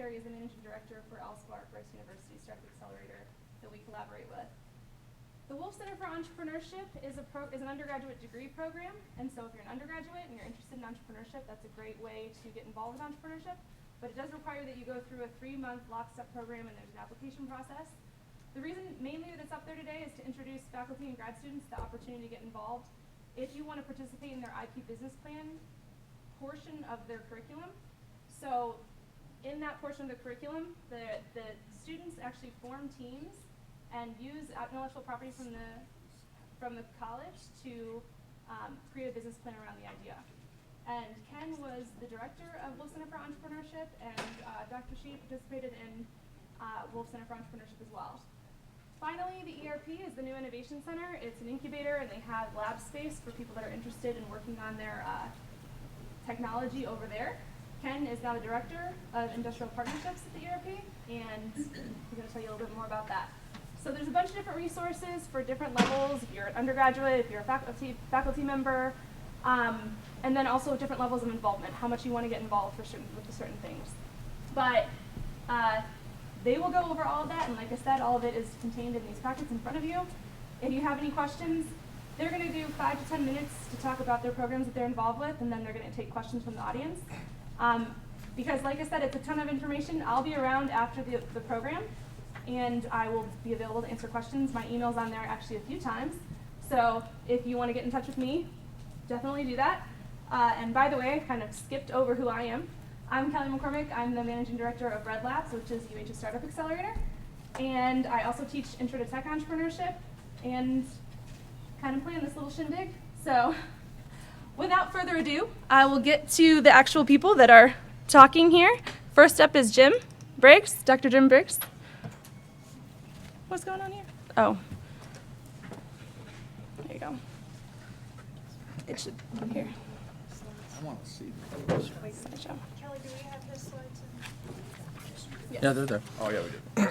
Terry is the Managing Director for LSPARK, Rice University Startup Accelerator that we collaborate with. The Wolf Center for Entrepreneurship is an undergraduate degree program, and so if you're an undergraduate and you're interested in entrepreneurship, that's a great way to get involved with entrepreneurship, but it does require that you go through a 3-month lockstep program and there's an application process. The reason mainly that it's up there today is to introduce faculty and grad students the opportunity to get involved if you want to participate in their IP business plan portion of their curriculum. So in that portion of the curriculum, the students actually form teams and use intellectual property from the college to create a business plan around the idea. And Ken was the director of Wolf Center for Entrepreneurship, and Dr. Shi participated in Wolf Center for Entrepreneurship as well. Finally, the ERP is the New Innovation Center. It's an incubator, and they have lab space for people that are interested in working on their technology over there. Ken is now the director of industrial partnerships at the ERP, and he's going to tell you a little bit more about that. So there's a bunch of different resources for different levels. If you're an undergraduate, if you're a faculty member, and then also different levels of involvement, how much you want to get involved with certain things. But they will go over all of that, and like I said, all of it is contained in these packets in front of you. If you have any questions, they're going to do 5 to 10 minutes to talk about their programs that they're involved with, and then they're going to take questions from the audience. Because like I said, it's a ton of information. I'll be around after the program, and I will be available to answer questions. My email's on there actually a few times. So if you want to get in touch with me, definitely do that. And by the way, I kind of skipped over who I am. I'm Kelly McCormick. I'm the Managing Director of Red Labs, which is UH's Startup Accelerator. And I also teach Intro to Tech Entrepreneurship and kind of plan this little shindig. So without further ado, I will get to the actual people that are talking here. First up is Jim Briggs, Dr. Jim Briggs. What's going on here? Oh, there you go. It should, here. I want to see Slideshow. Kelly, do we have his slides? Yes. Yeah, they're there. Oh, yeah, we do.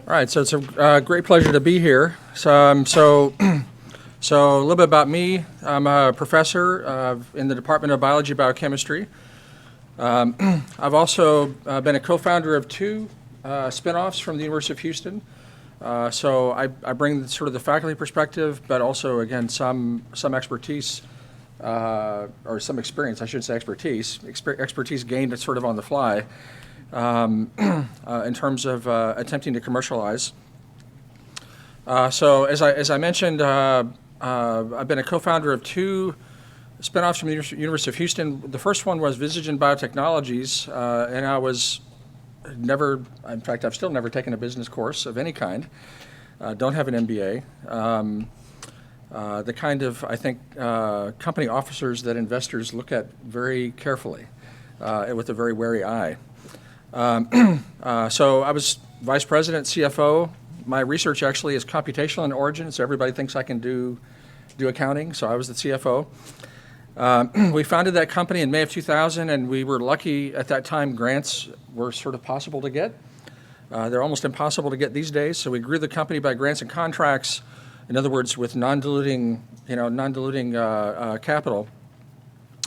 All right, so it's a great pleasure to be here. So a little bit about me. I'm a professor in the Department of Biology Biochemistry. I've also been a co-founder of 2 spin-offs from the University of Houston. So I bring sort of the faculty perspective, but also, again, some expertise, or some experience, I should say expertise gained sort of on the fly in terms of attempting to commercialize. So as I mentioned, I've been a co-founder of 2 spin-offs from the University of Houston. The first one was Visagen Biotechnologies, and I was in fact, I've still never taken a business course of any kind. Don't have an MBA. The kind of, I think, company officers that investors look at very carefully with a very wary eye. So I was vice president, CFO. My research actually is computational in origin, so everybody thinks I can do accounting, so I was the CFO. We founded that company in May of 2000, and we were lucky at that time. Grants were sort of possible to get. They're almost impossible to get these days, so we grew the company by grants and contracts, in other words, with non-diluting capital.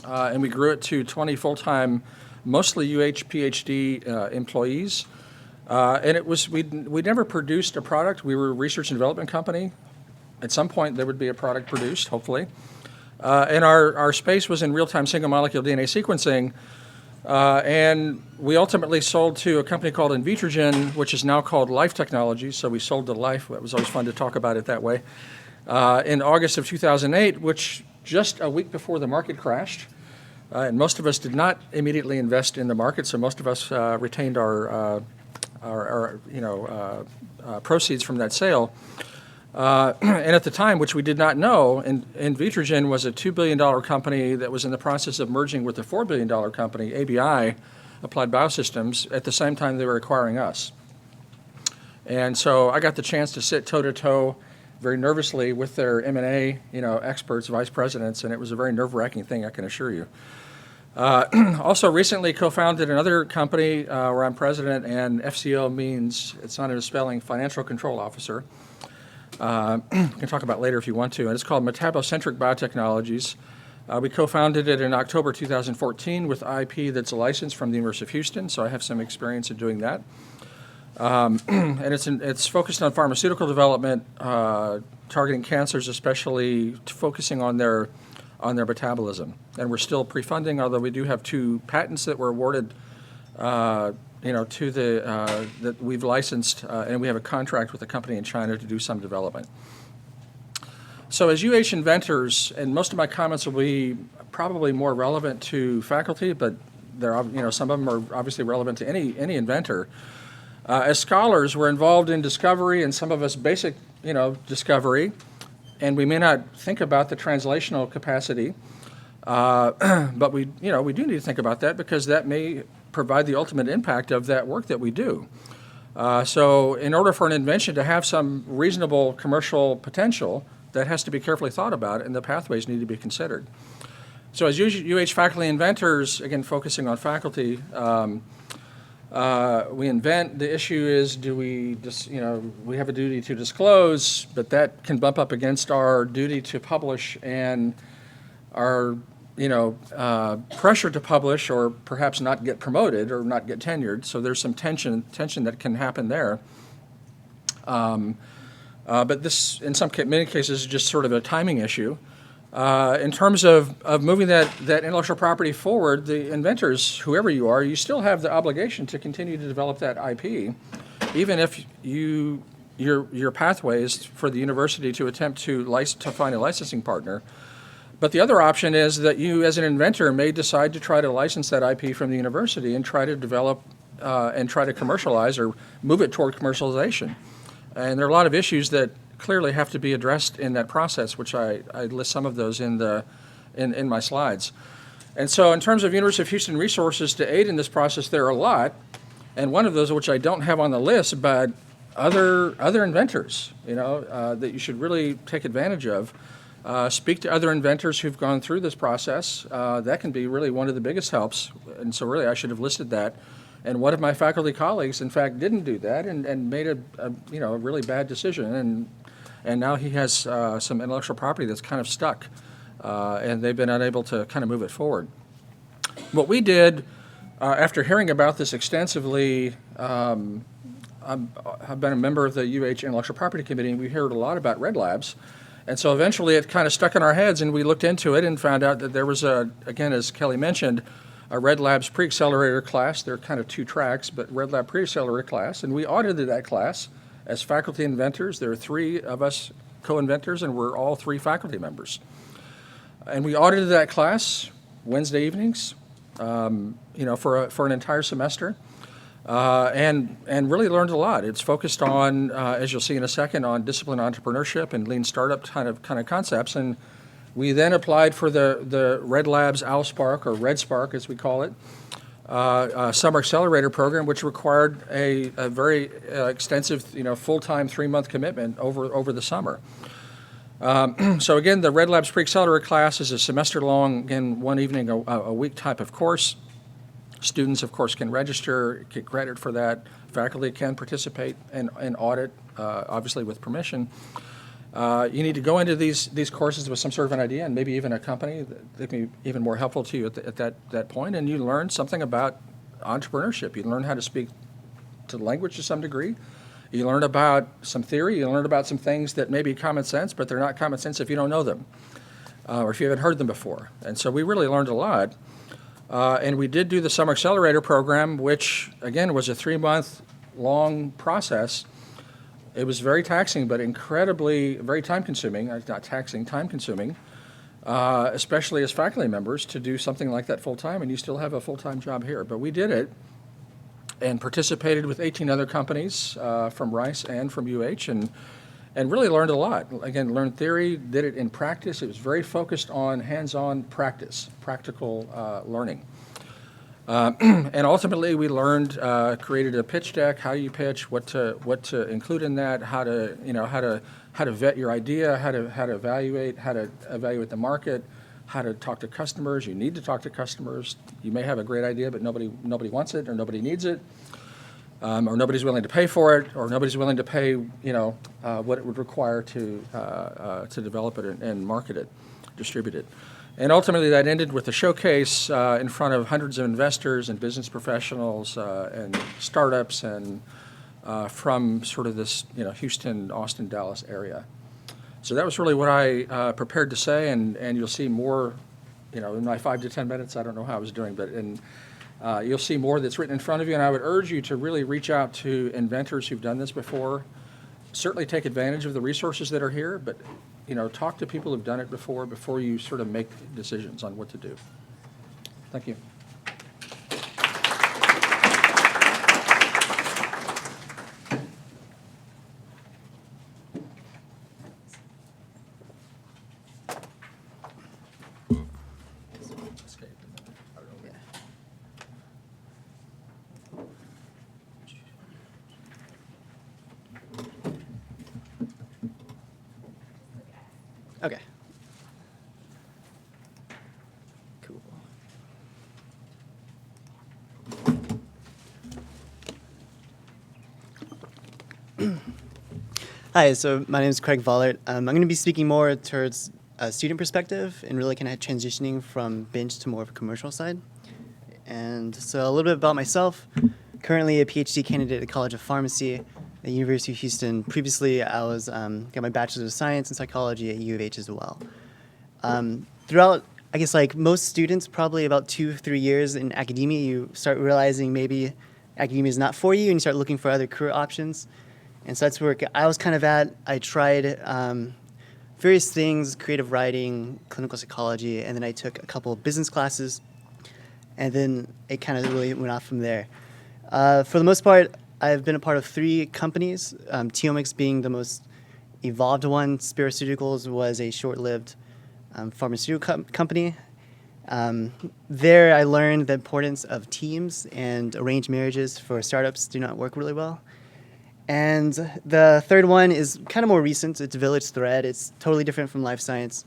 And we grew it to 20 full-time, mostly PhD employees. And we never produced a product. We were a research and development company. At some point, there would be a product produced, hopefully. And our space was in real-time single-molecule DNA sequencing, and we ultimately sold to a company called Invitrogen, which is now called Life Technologies, so we sold to Life. It was always fun to talk about it that way, in August of 2008, which just a week before the market crashed, and most of us did not immediately invest in the market, so most of us retained our proceeds from that sale. And at the time, which we did not know, Invitrogen was a $2 billion company that was in the process of merging with a $4 billion company, ABI, Applied Biosystems, at the same time they were acquiring us. And so I got the chance to sit toe-to-toe very nervously with their M&A experts, vice presidents, and it was a very nerve-wracking thing, I can assure you. Also recently co-founded another company where I'm president, and FCO means, it's not in a spelling, Financial Control Officer. We can talk about later if you want to. And it's called Metabocentric Biotechnologies. We co-founded it in October 2014 with IP that's licensed from the University of Houston, so I have some experience in doing that. And it's focused on pharmaceutical development, targeting cancers, especially focusing on their metabolism. And we're still pre-funding, although we do have 2 patents that were awarded, to that we've licensed, and we have a contract with a company in China to do some development. So as UH inventors, and most of my comments will be probably more relevant to faculty, but some of them are obviously relevant to any inventor. As scholars, we're involved in discovery, and some of us basic, discovery, and we may not think about the translational capacity, but we do need to think about that because that may provide the ultimate impact of that work that we do. So in order for an invention to have some reasonable commercial potential, that has to be carefully thought about, and the pathways need to be considered. So as UH faculty inventors, again focusing on faculty, we invent. The issue is, do we we have a duty to disclose, but that can bump up against our duty to publish and our pressure to publish, or perhaps not get promoted or not get tenured. So there's some tension that can happen there. But this, in many cases, is just sort of a timing issue. In terms of moving that intellectual property forward, the inventors, whoever you are, you still have the obligation to continue to develop that IP, even if your pathway is for the university to attempt to find a licensing partner. But the other option is that you, as an inventor, may decide to try to license that IP from the university and try to develop and try to commercialize or move it toward commercialization. And there are a lot of issues that clearly have to be addressed in that process, which I list some of those in my slides. And so in terms of University of Houston resources to aid in this process, there are a lot. And one of those, which I don't have on the list, but other inventors, that you should really take advantage of. Speak to other inventors who've gone through this process. That can be really one of the biggest helps. And so really I should have listed that. And one of my faculty colleagues, in fact, didn't do that and made a really bad decision. And now he has some intellectual property that's kind of stuck. And they've been unable to kind of move it forward. What we did, after hearing about this extensively, I've been a member of the UH Intellectual Property Committee, and we heard a lot about Red Labs. And so eventually it kind of stuck in our heads, and we looked into it and found out that there was, again, as Kelly mentioned, a Red Labs Pre-Accelerator class. There are kind of 2 tracks, but Red Lab Pre-Accelerator class, and we audited that class as faculty inventors. There are 3 of us co-inventors, and we're all 3 faculty members. And we audited that class Wednesday evenings, for an entire semester, and really learned a lot. It's focused on, as you'll see in a second, on discipline entrepreneurship and lean startup kind of concepts. And we then applied for the Red Labs AlSpark, or Red Spark as we call it, summer accelerator program, which required a very extensive, full-time 3-month commitment over the summer. So again, the Red Labs Pre-Accelerator class is a semester-long, again, 1 evening a week type of course. Students, of course, can register, get credit for that. Faculty can participate and audit, obviously with permission. You need to go into these courses with some sort of an idea, and maybe even a company that can be even more helpful to you at that point, and you learn something about entrepreneurship. You learn how to speak to language to some degree. You learn about some theory. You learn about some things that may be common sense, but they're not common sense if you don't know them, or if you haven't heard them before. And so we really learned a lot. And we did do the Summer Accelerator program, which, again, was a 3-month long process. It was very taxing, but very time-consuming. Not taxing, time-consuming, especially as faculty members, to do something like that full-time, and you still have a full-time job here. But we did it and participated with 18 other companies from Rice and from UH, and really learned a lot. Again, learned theory, did it in practice. It was very focused on hands-on practice, practical learning. And ultimately, we learned, created a pitch deck, how you pitch, what to include in that, how to vet your idea, how to evaluate the market, how to talk to customers. You need to talk to customers. You may have a great idea, but nobody wants it, or nobody needs it. Or nobody's willing to pay for it, or nobody's willing to pay, what it would require to develop it and market it, distribute it. And ultimately, that ended with a showcase in front of hundreds of investors and business professionals and startups and from sort of this, Houston, Austin, Dallas area. So that was really what I prepared to say, and you'll see more, in my 5 to 10 minutes. I don't know how I was doing, but you'll see more that's written in front of you. And I would urge you to really reach out to inventors who've done this before. Certainly take advantage of the resources that are here, but talk to people who've done it before you sort of make decisions on what to do. Thank you. Okay. Cool. Hi, so my name is Craig Vollert. I'm going to be speaking more towards a student perspective and really kind of transitioning from bench to more of a commercial side. And so a little bit about myself. Currently a PhD candidate at the College of Pharmacy at the University of Houston. Previously, I was got my Bachelor's of Science in Psychology at U of H as well. Throughout, I guess like most students, probably about 2 or 3 years in academia, you start realizing maybe academia is not for you and you start looking for other career options. And so that's where I was kind of at. I tried various things, creative writing, clinical psychology, and then I took a couple of business classes, and then it kind of really went off from there. For the most part, I've been a part of 3 companies, Teomics being the most evolved one. Spiraceuticals was a short-lived pharmaceutical company. There I learned the importance of teams, and arranged marriages for startups do not work really well. And the third one is kind of more recent. It's Village Thread. It's totally different from life science.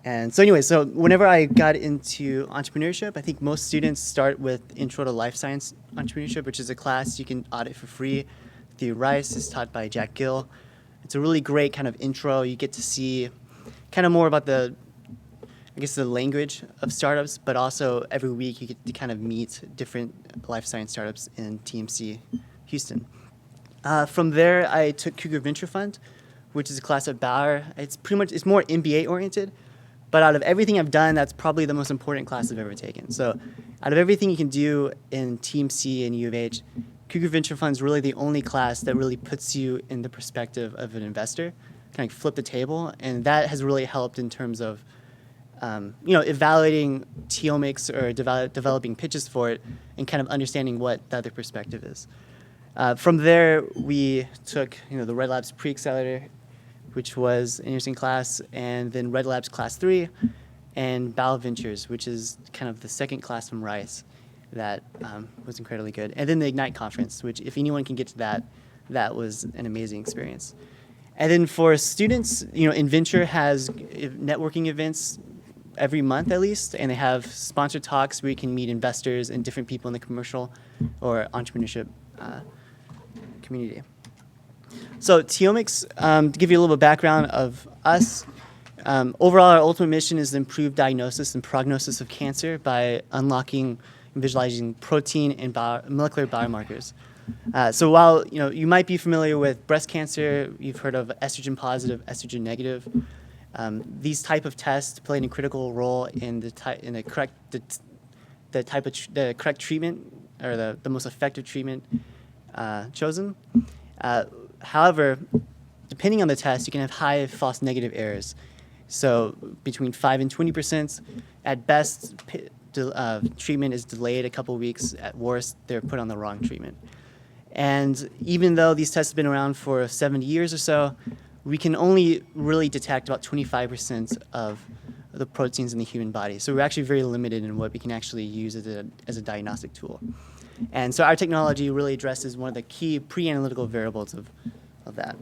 And so anyway, so whenever I got into entrepreneurship, I think most students start with Intro to Life Science Entrepreneurship, which is a class you can audit for free through Rice. It's taught by Jack Gill. It's a really great kind of intro. You get to see kind of more about the language of startups, but also every week you get to kind of meet different life science startups in TMC Houston. From there, I took Cougar Venture Fund, which is a class at Bauer. It's more MBA oriented, but out of everything I've done, that's probably the most important class I've ever taken. So out of everything you can do in TMC and U of H, Cougar Venture Fund is really the only class that really puts you in the perspective of an investor, kind of flip the table, and that has really helped in terms of evaluating Teomics or developing pitches for it and kind of understanding what the other perspective is. From there, we took the Red Labs Pre-Accelerator, which was an interesting class, and then Red Labs Class 3, and Bow Ventures, which is kind of the second class from Rice that was incredibly good. And then the Ignite Conference, which if anyone can get to that was an amazing experience. And then for students, InVenture has networking events every month at least, and they have sponsored talks where you can meet investors and different people in the commercial or entrepreneurship community. So Teomics, to give you a little bit of background of us, overall our ultimate mission is to improve diagnosis and prognosis of cancer by unlocking and visualizing protein and molecular biomarkers. So while you might be familiar with breast cancer, you've heard of estrogen positive, estrogen negative. These type of tests play a critical role in the correct treatment or the most effective treatment chosen. However, depending on the test, you can have high false negative errors. So between 5 and 20%. At best, treatment is delayed a couple weeks. At worst, they're put on the wrong treatment. And even though these tests have been around for 70 years or so, we can only really detect about 25% of the proteins in the human body. So we're actually very limited in what we can actually use as a diagnostic tool. And so our technology really addresses one of the key pre-analytical variables of that.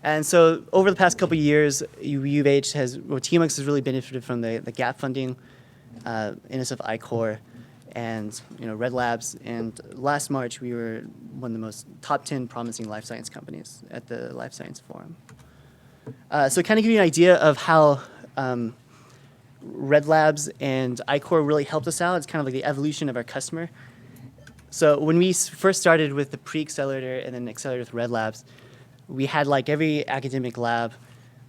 And so over the past couple of years, U of H Teomics has really benefited from the gap funding, NSF I-Core, and Red Labs. And last March, we were one of the most top 10 promising life science companies at the Life Science Forum. So kind of give you an idea of how Red Labs and iCore really helped us out. It's kind of like the evolution of our customer. So when we first started with the pre-accelerator and then accelerator with Red Labs, we had like every academic lab.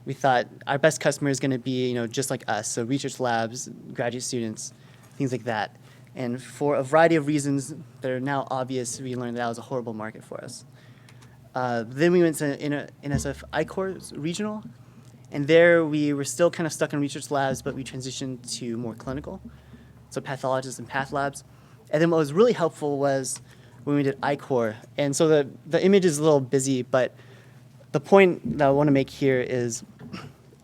We thought our best customer is going to be, just like us, so research labs, graduate students, things like that. And for a variety of reasons that are now obvious, we learned that was a horrible market for us. Then we went to NSF iCore regional, and there we were still kind of stuck in research labs, but we transitioned to more clinical, so pathologists and path labs. And then what was really helpful was when we did iCore. And so the image is a little busy, but the point that I want to make here is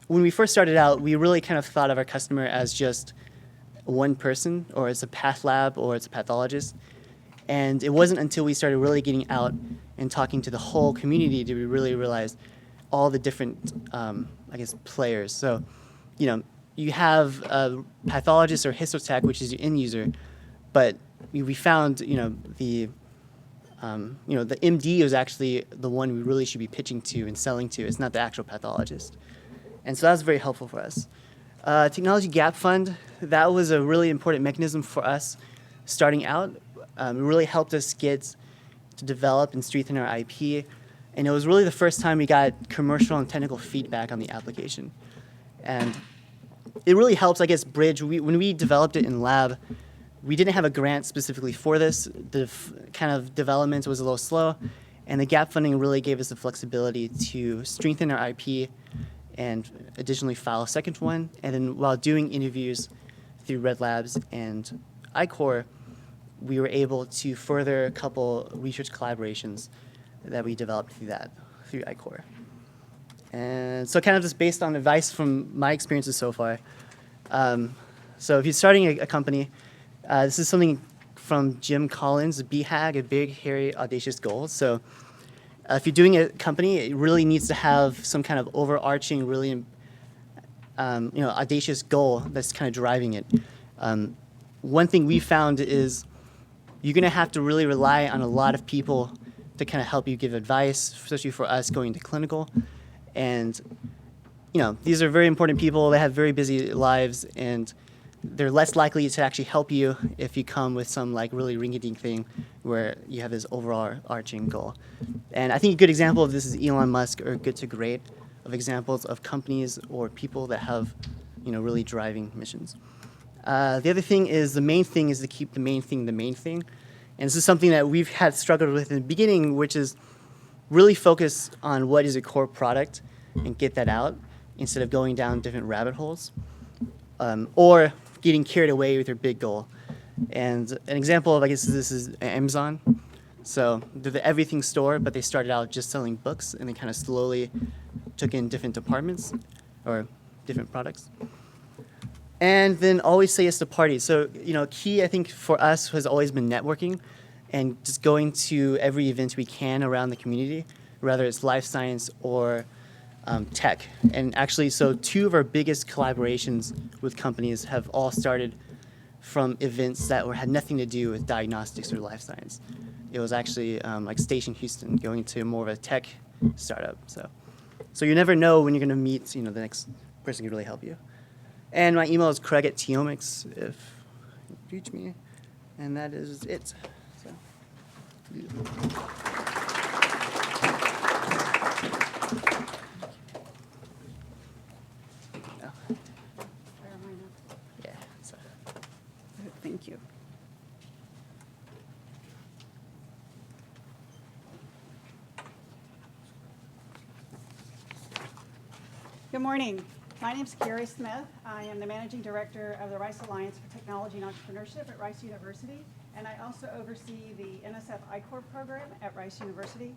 when we first started out, we really kind of thought of our customer as just one person, or it's a path lab, or it's a pathologist. And it wasn't until we started really getting out and talking to the whole community did we really realize all the different, players. So, you have a pathologist or histotech, which is your end user, but we found, the MD is actually the one we really should be pitching to and selling to. It's not the actual pathologist. And so that was very helpful for us. Technology Gap Fund, that was a really important mechanism for us starting out. It really helped us get to develop and strengthen our IP. And it was really the first time we got commercial and technical feedback on the application. And it really helps, bridge. When we developed it in lab, we didn't have a grant specifically for this. The kind of development was a little slow. And the gap funding really gave us the flexibility to strengthen our IP and additionally file a second one. And then while doing interviews through Red Labs and iCore, we were able to further a couple research collaborations that we developed through iCore. And so kind of just based on advice from my experiences so far. So if you're starting a company, this is something from Jim Collins, BHAG, a big, hairy, audacious goal. So if you're doing a company, it really needs to have some kind of overarching, really, audacious goal that's kind of driving it. One thing we found is you're going to have to really rely on a lot of people to kind of help you give advice, especially for us going to clinical. And, these are very important people. They have very busy lives, and they're less likely to actually help you if you come with some really rinky-dink thing where you have this overarching goal. And I think a good example of this is Elon Musk, or Good to Great, of examples of companies or people that have, really driving missions. The other thing is the main thing is to keep the main thing the main thing. And this is something that we've had struggled with in the beginning, which is really focus on what is a core product and get that out instead of going down different rabbit holes. Or getting carried away with your big goal. And an example of, this is Amazon. So they're the everything store, but they started out just selling books, and they kind of slowly took in different departments or different products. And then always say yes to parties. So, key, I think, for us has always been networking and just going to every event we can around the community, whether it's life science or tech. And actually, so 2 of our biggest collaborations with companies have all started from events that had nothing to do with diagnostics or life science. It was actually like Station Houston, going to more of a tech startup. So you never know when you're going to meet, the next person who can really help you. And my email is craig@teomics if you reach me. And that is it. So. Yeah, so. Thank you. Good morning. My name is Carrie Smith. I am the Managing Director of the Rice Alliance for Technology and Entrepreneurship at Rice University, and I also oversee the NSF iCore program at Rice University.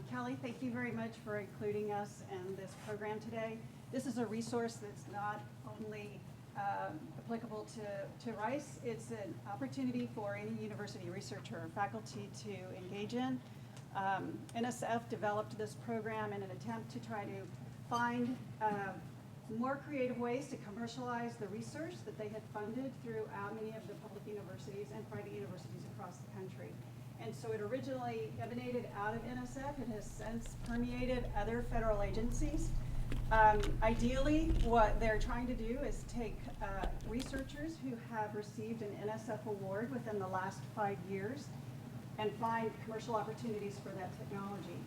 Kelly, thank you very much for including us in this program today. This is a resource that's not only applicable to Rice, it's an opportunity for any university researcher or faculty to engage in. NSF developed this program in an attempt to try to find more creative ways to commercialize the research that they had funded throughout many of the public universities and private universities across the country. And so it originally emanated out of NSF. It has since permeated other federal agencies. Ideally, what they're trying to do is take researchers who have received an NSF award within the last 5 years and find commercial opportunities for that technology.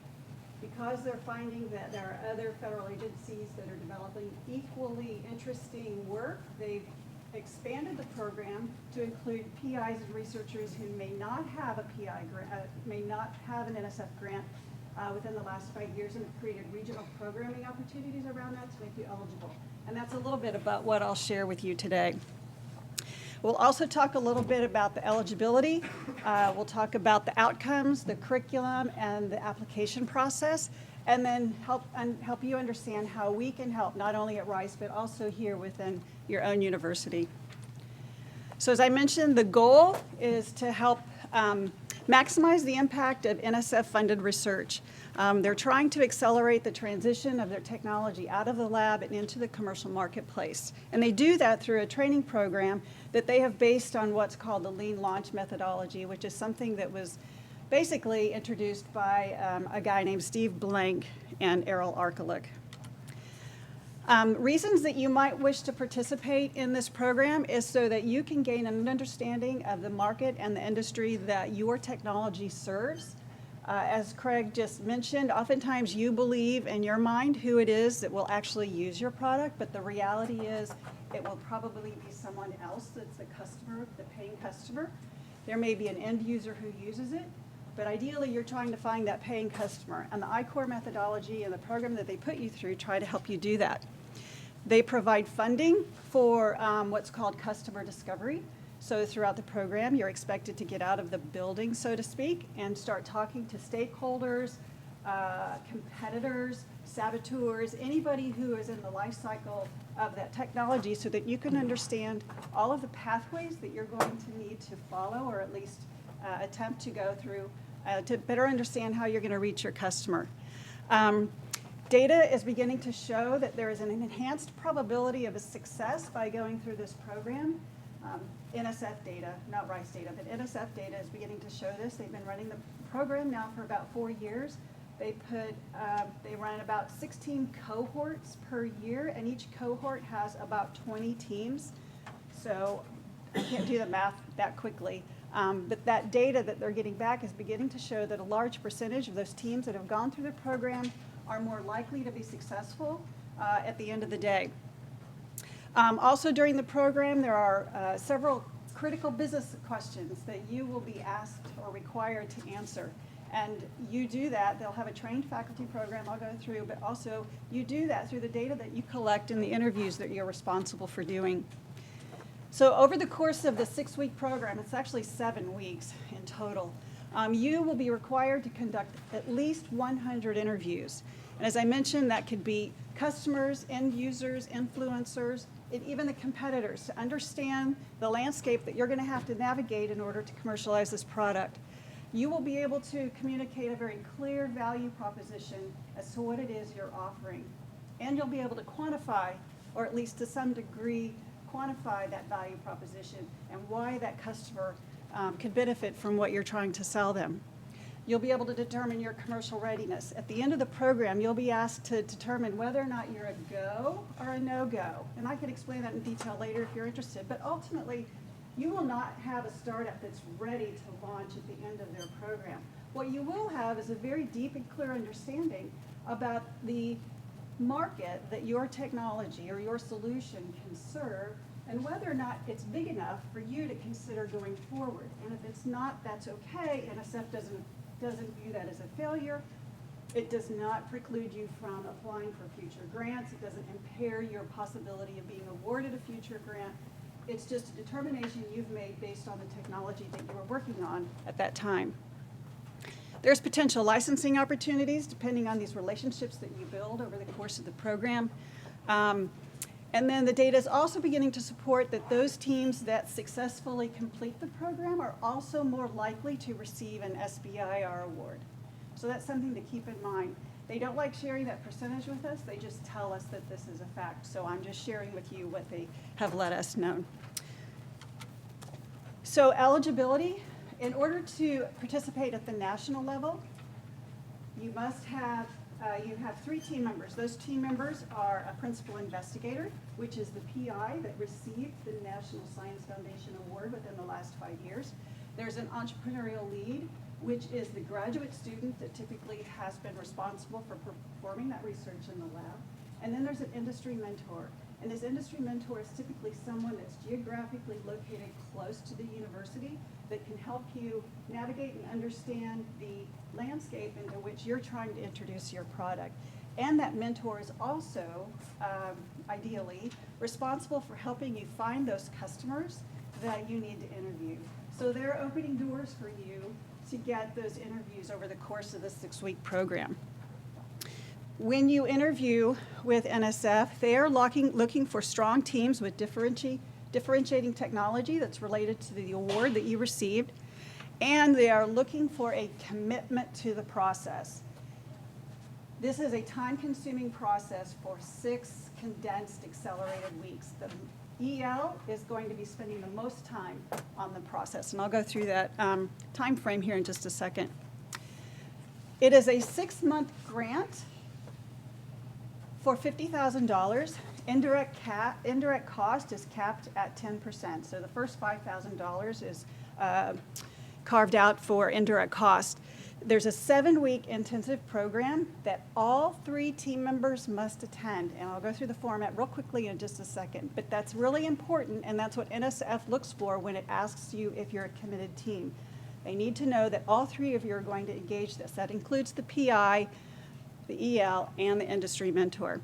Because they're finding that there are other federal agencies that are developing equally interesting work, they've expanded the program to include PIs and researchers who may not have a PI grant, may not have an NSF grant within the last 5 years, and have created regional programming opportunities around that to make you eligible. And that's a little bit about what I'll share with you today. We'll also talk a little bit about the eligibility. We'll talk about the outcomes, the curriculum, and the application process, and then help you understand how we can help, not only at Rice, but also here within your own university. So as I mentioned, the goal is to help maximize the impact of NSF-funded research. They're trying to accelerate the transition of their technology out of the lab and into the commercial marketplace. And they do that through a training program that they have based on what's called the lean launch methodology, which is something that was basically introduced by a guy named Steve Blank and Errol Arkalich. Reasons that you might wish to participate in this program is so that you can gain an understanding of the market and the industry that your technology serves. As Craig just mentioned, oftentimes you believe in your mind who it is that will actually use your product, but the reality is it will probably be someone else that's the customer, the paying customer. There may be an end user who uses it, but ideally you're trying to find that paying customer. And the I-Core methodology and the program that they put you through try to help you do that. They provide funding for what's called customer discovery. So throughout the program, you're expected to get out of the building, so to speak, and start talking to stakeholders, competitors, saboteurs, anybody who is in the life cycle of that technology so that you can understand all of the pathways that you're going to need to follow, or at least attempt to go through to better understand how you're going to reach your customer. Data is beginning to show that there is an enhanced probability of a success by going through this program. NSF data, not Rice data, but NSF data is beginning to show this. They've been running the program now for about 4 years. They run about 16 cohorts per year, and each cohort has about 20 teams. So I can't do the math that quickly. But that data that they're getting back is beginning to show that a large percentage of those teams that have gone through the program are more likely to be successful at the end of the day. Also during the program, there are several critical business questions that you will be asked or required to answer. And you do that, they'll have a trained faculty program I'll go through, but also you do that through the data that you collect in the interviews that you're responsible for doing. So over the course of the 6-week program, it's actually 7 weeks in total, you will be required to conduct at least 100 interviews. And as I mentioned, that could be customers, end users, influencers, and even the competitors to understand the landscape that you're going to have to navigate in order to commercialize this product. You will be able to communicate a very clear value proposition as to what it is you're offering. And you'll be able to quantify, or at least to some degree, quantify that value proposition and why that customer could benefit from what you're trying to sell them. You'll be able to determine your commercial readiness. At the end of the program, you'll be asked to determine whether or not you're a go or a no-go. And I can explain that in detail later if you're interested. But ultimately, you will not have a startup that's ready to launch at the end of their program. What you will have is a very deep and clear understanding about the market that your technology or your solution can serve, and whether or not it's big enough for you to consider going forward. And if it's not, that's okay. NSF doesn't view that as a failure. It does not preclude you from applying for future grants. It doesn't impair your possibility of being awarded a future grant. It's just a determination you've made based on the technology that you were working on at that time. There's potential licensing opportunities depending on these relationships that you build over the course of the program. And then the data is also beginning to support that those teams that successfully complete the program are also more likely to receive an SBIR award. So that's something to keep in mind. They don't like sharing that percentage with us. They just tell us that this is a fact. So I'm just sharing with you what they have let us know. So eligibility, in order to participate at the national level, you must have you have 3 team members. Those team members are a principal investigator, which is the PI that received the National Science Foundation Award within the last 5 years. There's an entrepreneurial lead, which is the graduate student that typically has been responsible for performing that research in the lab. And then there's an industry mentor. And this industry mentor is typically someone that's geographically located close to the university that can help you navigate and understand the landscape into which you're trying to introduce your product. And that mentor is also, ideally, responsible for helping you find those customers that you need to interview. So they're opening doors for you to get those interviews over the course of the 6-week program. When you interview with NSF, they are looking for strong teams with differentiating technology that's related to the award that you received, and they are looking for a commitment to the process. This is a time-consuming process for 6 condensed accelerated weeks. The EL is going to be spending the most time on the process, and I'll go through that time frame here in just a second. It is a 6-month grant for $50,000. Indirect cost is capped at 10%. So the first $5,000 is carved out for indirect cost. There's a 7-week intensive program that all 3 team members must attend. And I'll go through the format real quickly in just a second. But that's really important, and that's what NSF looks for when it asks you if you're a committed team. They need to know that all 3 of you are going to engage this. That includes the PI, the EL, and the industry mentor.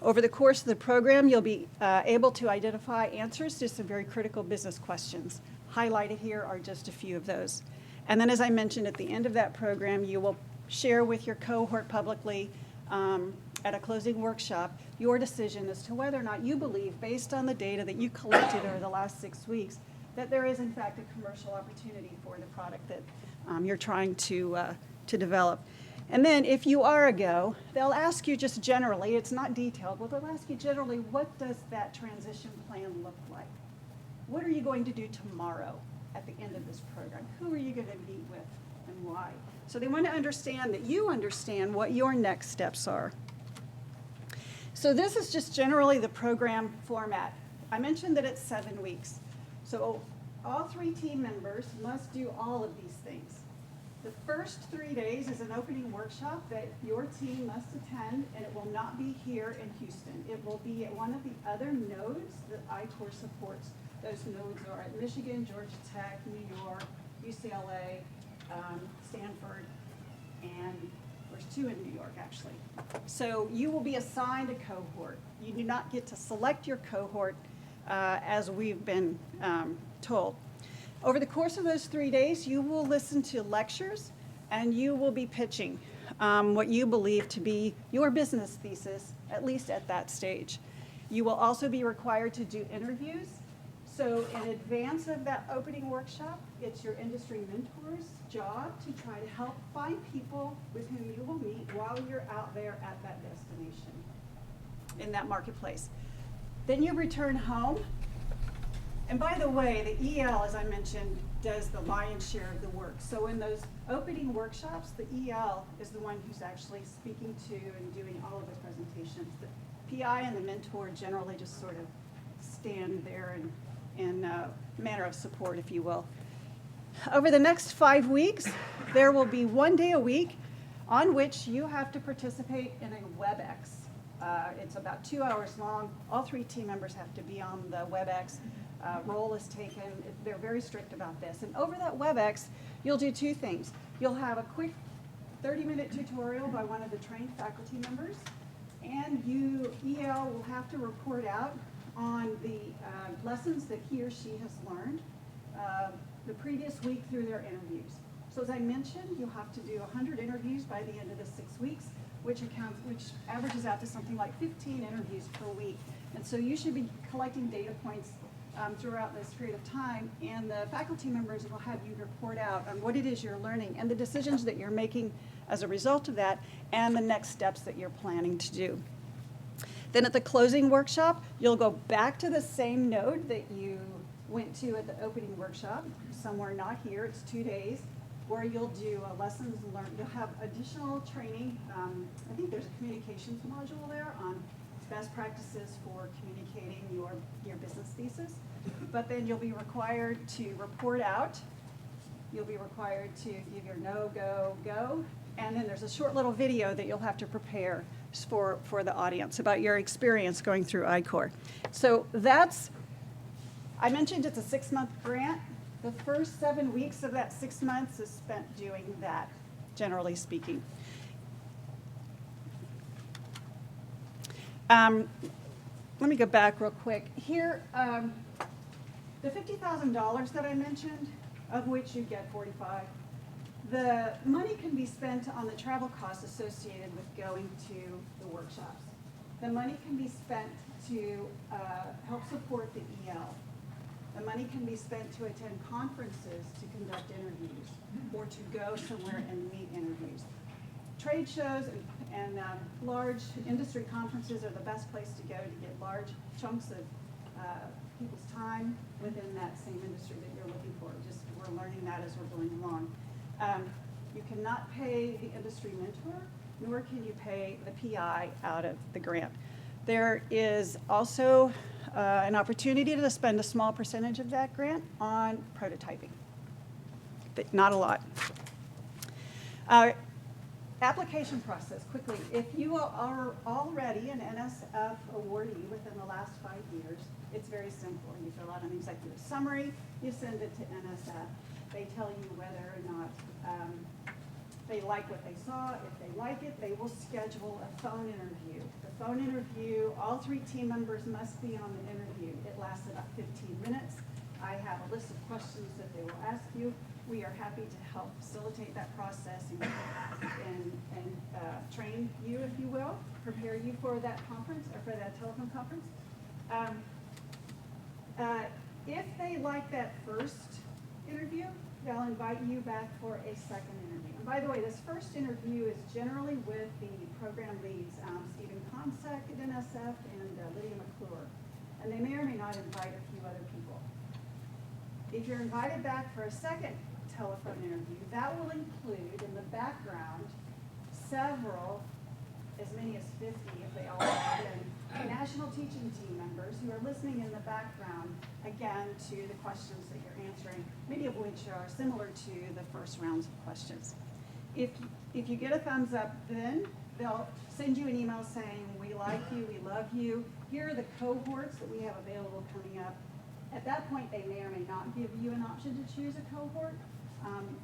Over the course of the program, you'll be able to identify answers to some very critical business questions. Highlighted here are just a few of those. And then, as I mentioned, at the end of that program, you will share with your cohort publicly at a closing workshop your decision as to whether or not you believe, based on the data that you collected over the last 6 weeks, that there is in fact a commercial opportunity for the product that you're trying to develop. And then if you are a go, they'll ask you just generally, it's not detailed, but they'll ask you generally, what does that transition plan look like? What are you going to do tomorrow at the end of this program? Who are you going to meet with and why? So they want to understand that you understand what your next steps are. So this is just generally the program format. I mentioned that it's 7 weeks. So all 3 team members must do all of these things. The first 3 days is an opening workshop that your team must attend, and it will not be here in Houston. It will be at one of the other nodes that ITOR supports. Those nodes are at Michigan, Georgia Tech, New York, UCLA, Stanford, and there's 2 in New York, actually. So you will be assigned a cohort. You do not get to select your cohort as we've been told. Over the course of those 3 days, you will listen to lectures and you will be pitching what you believe to be your business thesis, at least at that stage. You will also be required to do interviews. So in advance of that opening workshop, it's your industry mentor's job to try to help find people with whom you will meet while you're out there at that destination in that marketplace. Then you return home. And by the way, the EL, as I mentioned, does the lion's share of the work. So in those opening workshops, the EL is the one who's actually speaking to and doing all of the presentations. The PI and the mentor generally just sort of stand there in a manner of support, if you will. Over the next 5 weeks, there will be 1 day a week on which you have to participate in a WebEx. It's about 2 hours long. All 3 team members have to be on the WebEx. Roll is taken. They're very strict about this. And over that WebEx, you'll do 2 things. You'll have a quick 30-minute tutorial by one of the trained faculty members, and EL will have to report out on the lessons that he or she has learned the previous week through their interviews. So as I mentioned, you'll have to do 100 interviews by the end of the 6 weeks, which averages out to something like 15 interviews per week. And so you should be collecting data points throughout this period of time, and the faculty members will have you report out on what it is you're learning and the decisions that you're making as a result of that, and the next steps that you're planning to do. Then at the closing workshop, you'll go back to the same node that you went to at the opening workshop, somewhere not here. It's 2 days. where you'll do lessons learned. You'll have additional training. I think there's a communications module there on best practices for communicating your business thesis. But then you'll be required to report out. You'll be required to give your no, go, go. And then there's a short little video that you'll have to prepare for the audience about your experience going through I-Corps. So I mentioned it's a 6-month grant. The first 7 weeks of that 6 months is spent doing that, generally speaking. Let me go back real quick. Here, the $50,000 that I mentioned, of which you get 45, the money can be spent on the travel costs associated with going to the workshops. The money can be spent to help support the EL. The money can be spent to attend conferences to conduct interviews or to go somewhere and meet interviews. Trade shows and large industry conferences are the best place to go to get large chunks of people's time within that same industry that you're looking for. We're learning that as we're going along. You cannot pay the industry mentor, nor can you pay the PI out of the grant. There is also an opportunity to spend a small percentage of that grant on prototyping, but not a lot. Application process, quickly. If you are already an NSF awardee within the last 5 years, it's very simple. You fill out an executive summary, you send it to NSF. They tell you whether or not they like what they saw. If they like it, they will schedule a phone interview. The phone interview, all 3 team members must be on the interview. It lasts about 15 minutes. I have a list of questions that they will ask you. We are happy to help facilitate that process and train you, if you will, prepare you for that conference or for that telephone conference. If they like that first interview, they'll invite you back for a second interview. And by the way, this first interview is generally with the program leads, Stephen Consek at NSF and Lydia McClure. And they may or may not invite a few other people. If you're invited back for a second telephone interview, that will include in the background several, as many as 50 if they all have been, national teaching team members who are listening in the background, again, to the questions that you're answering, many of which are similar to the first rounds of questions. If you get a thumbs up, then they'll send you an email saying, we like you, we love you. Here are the cohorts that we have available coming up. At that point, they may or may not give you an option to choose a cohort.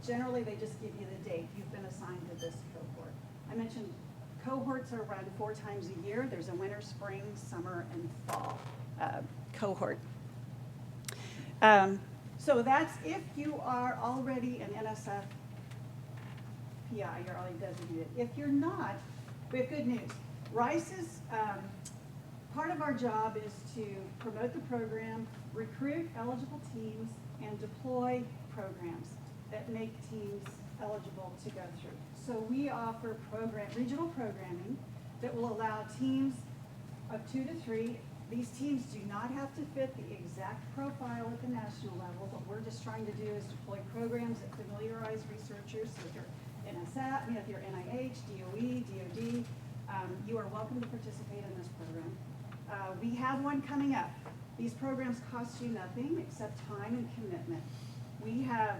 Generally, they just give you the date. You've been assigned to this cohort. I mentioned cohorts are run 4 times a year. There's a winter, spring, summer, and fall cohort. So that's if you are already an NSF PI, you're already designated. If you're not, we have good news. Rice's part of our job is to promote the program, recruit eligible teams, and deploy programs that make teams eligible to go through. So we offer regional programming that will allow teams of 2 to 3. These teams do not have to fit the exact profile at the national level. What we're just trying to do is deploy programs that familiarize researchers. So if you're NSF, if you're NIH, DOE, DOD, you are welcome to participate in this program. We have one coming up. These programs cost you nothing except time and commitment. We have,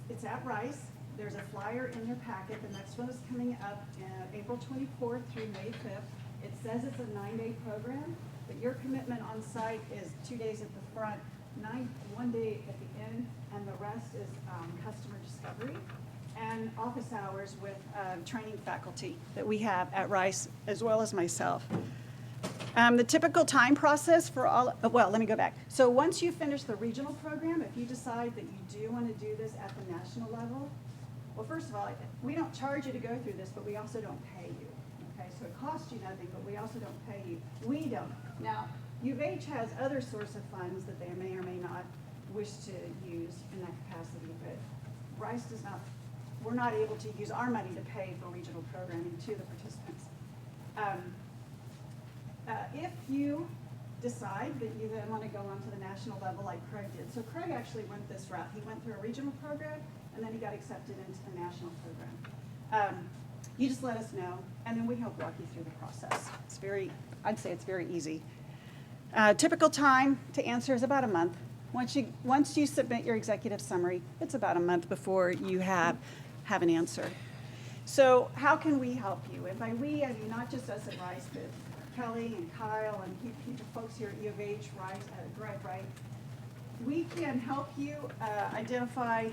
it's at Rice. There's a flyer in your packet. The next one is coming up April 24th through May 5th. It says it's a 9-day program, but your commitment on site is 2 days at the front, 1 day at the end, and the rest is customer discovery and office hours with training faculty that we have at Rice, as well as myself. The typical time process for all, well, let me go back. So once you finish the regional program, if you decide that you do want to do this at the national level, well, first of all, we don't charge you to go through this, but we also don't pay you. Okay, so it costs you nothing, but we also don't pay you. We don't. Now, UVH has other source of funds that they may or may not wish to use in that capacity, but Rice does not. We're not able to use our money to pay for regional programming to the participants. If you decide that you then want to go on to the national level like Craig did. So Craig actually went this route. He went through a regional program, and then he got accepted into the national program. You just let us know, and then we help walk you through the process. I'd say it's very easy. Typical time to answer is about a month. Once you submit your executive summary, it's about a month before you have an answer. So how can we help you? And by we, I mean not just us at Rice, but Kelly and Kyle and folks here at U of H, Greg, right? We can help you identify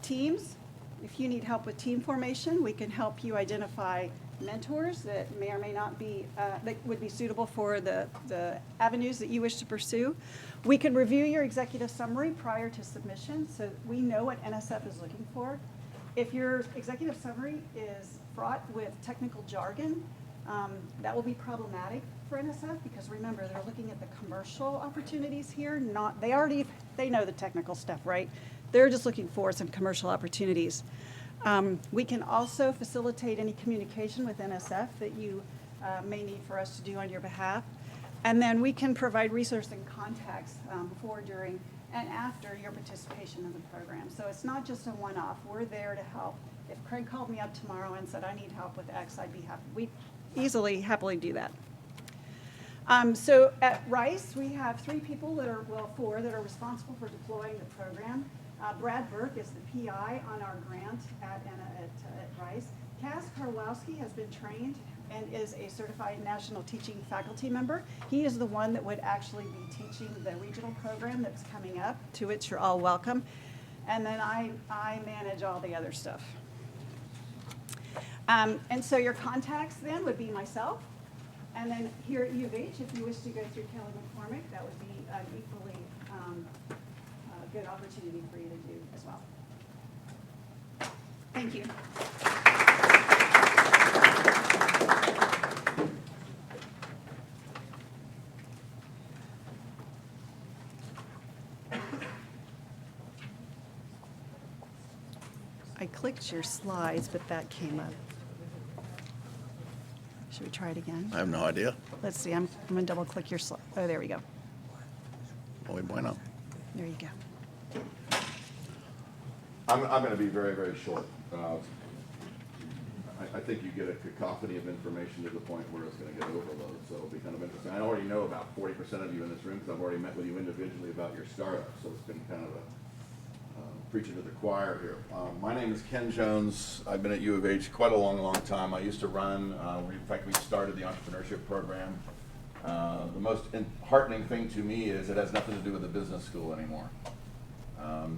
teams. If you need help with team formation, we can help you identify mentors that may or may not be, that would be suitable for the avenues that you wish to pursue. We can review your executive summary prior to submission so we know what NSF is looking for. If your executive summary is fraught with technical jargon, that will be problematic for NSF because remember, they're looking at the commercial opportunities here, they know the technical stuff, right? They're just looking for some commercial opportunities. We can also facilitate any communication with NSF that you may need for us to do on your behalf. And then we can provide resource and contacts before, during, and after your participation in the program. So it's not just a one-off. We're there to help. If Craig called me up tomorrow and said, I need help with X, I'd be happy. We happily do that. So at Rice, we have four that are responsible for deploying the program. Brad Burke is the PI on our grant at Rice. Cass Karwowski has been trained and is a certified national teaching faculty member. He is the one that would actually be teaching the regional program that's coming up, to which you're all welcome. And then I manage all the other stuff. And so your contacts then would be myself. And then here at U of H, if you wish to go through Kelly McCormick, that would be equally a good opportunity for you to do as well. Thank you. I clicked your slides, but that came up. Should we try it again? I have no idea. Let's see, I'm going to double click your slide. Oh, there we go. Muy bueno. There you go. I'm going to be very, very short. I think you get a cacophony of information to the point where it's going to get overload, so it'll be kind of interesting. I already know about 40% of you in this room because I've already met with you individually about your startup, so it's been kind of a preaching to the choir here. My name is Ken Jones. I've been at U of H quite a long, long time. I used to run, in fact, we started the entrepreneurship program. The most heartening thing to me is it has nothing to do with the business school anymore.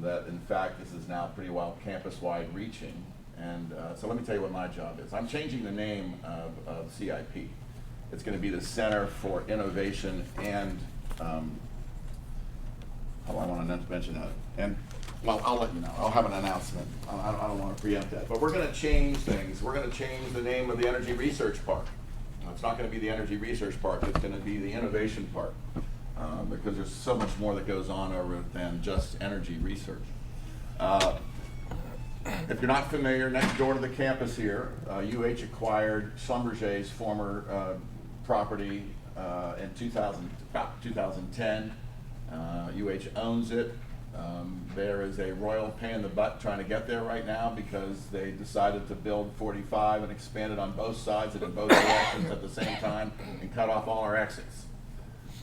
That in fact, this is now pretty well campus-wide reaching. And so let me tell you what my job is. I'm changing the name of CIP. It's going to be the Center for Innovation and, how do I want to mention that? And well, I'll let you know. I'll have an announcement. I don't want to preempt that. But we're going to change things. We're going to change the name of the Energy Research Park. It's not going to be the Energy Research Park. It's going to be the Innovation Park because there's so much more that goes on over it than just energy research. If you're not familiar, next door to the campus here, UH acquired Schlumberger's former property in about 2010. UH owns it. There is a royal pain in the butt trying to get there right now because they decided to build 45 and expand it on both sides and in both directions at the same time and cut off all our exits.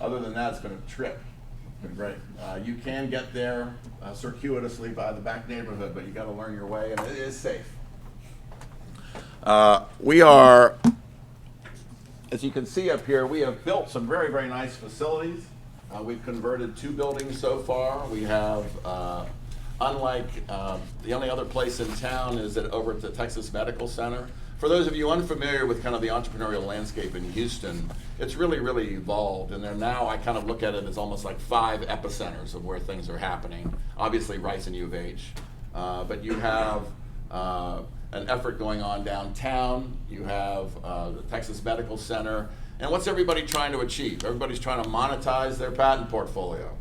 Other than that, it's been a trip. It's been great. You can get there circuitously by the back neighborhood, but you got to learn your way, and it is safe. We are, as you can see up here, we have built some very, very nice facilities. We've converted 2 buildings so far. We have, unlike the only other place in town is over at the Texas Medical Center. For those of you unfamiliar with kind of the entrepreneurial landscape in Houston, it's really, really evolved. And then now I kind of look at it as almost like 5 epicenters of where things are happening. Obviously Rice and U of H. But you have an effort going on downtown. You have the Texas Medical Center. And what's everybody trying to achieve? Everybody's trying to monetize their patent portfolio.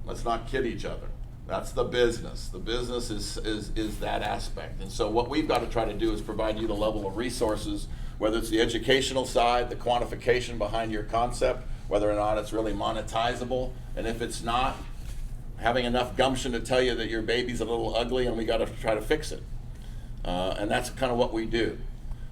Let's not kid each other. That's the business. The business is that aspect. And so what we've got to try to do is provide you the level of resources, whether it's the educational side, the quantification behind your concept, whether or not it's really monetizable, and if it's not, having enough gumption to tell you that your baby's a little ugly and we got to try to fix it. And that's kind of what we do.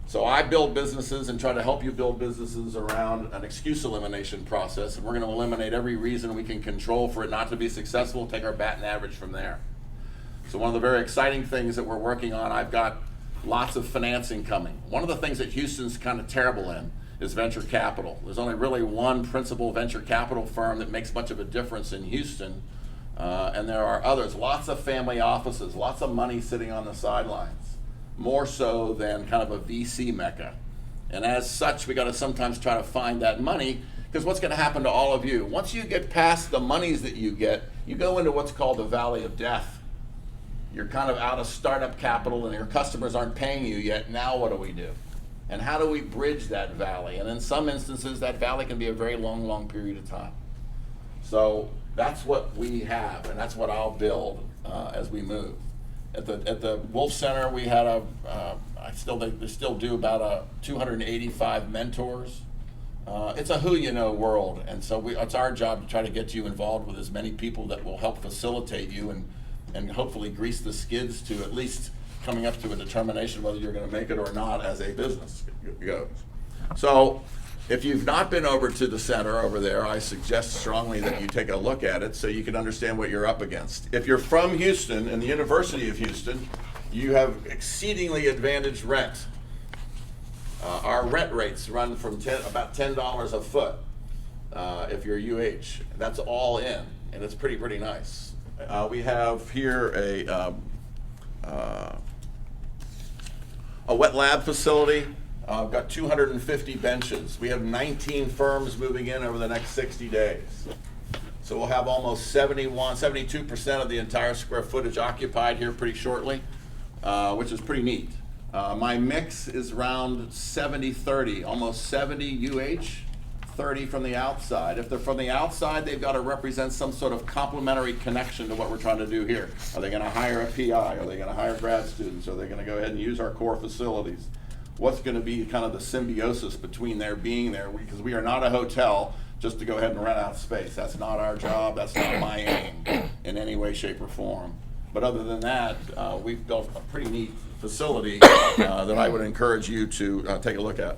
So I build businesses and try to help you build businesses around an excuse elimination process, and we're going to eliminate every reason we can control for it not to be successful, take our batting average from there. So one of the very exciting things that we're working on, I've got lots of financing coming. One of the things that Houston's kind of terrible in is venture capital. There's only really one principal venture capital firm that makes much of a difference in Houston, and there are others, lots of family offices, lots of money sitting on the sidelines, more so than kind of a VC mecca. And as such, we got to sometimes try to find that money, because what's going to happen to all of you? Once you get past the monies that you get, you go into what's called the valley of death. You're kind of out of startup capital and your customers aren't paying you yet. Now what do we do? And how do we bridge that valley? And in some instances, that valley can be a very long, long period of time. So that's what we have, and that's what I'll build as we move. At the Wolf Center, we had they still do about 285 mentors. It's a who you know world, and so it's our job to try to get you involved with as many people that will help facilitate you and hopefully grease the skids to at least coming up to a determination whether you're going to make it or not as a business goes. So if you've not been over to the center over there, I suggest strongly that you take a look at it so you can understand what you're up against. If you're from Houston and the University of Houston, you have exceedingly advantaged rent. Our rent rates run from about $10 a foot if you're UH. That's all in, and it's pretty nice. We have here a wet lab facility. We've got 250 benches. We have 19 firms moving in over the next 60 days. So we'll have almost 72% of the entire square footage occupied here pretty shortly, which is pretty neat. My mix is around 70-30, almost 70 UH, 30 from the outside. If they're from the outside, they've got to represent some sort of complementary connection to what we're trying to do here. Are they going to hire a PI? Are they going to hire grad students? Are they going to go ahead and use our core facilities? What's going to be kind of the symbiosis between their being there? Because we are not a hotel just to go ahead and rent out space. That's not our job. That's not my aim in any way, shape, or form. But other than that, we've built a pretty neat facility that I would encourage you to take a look at.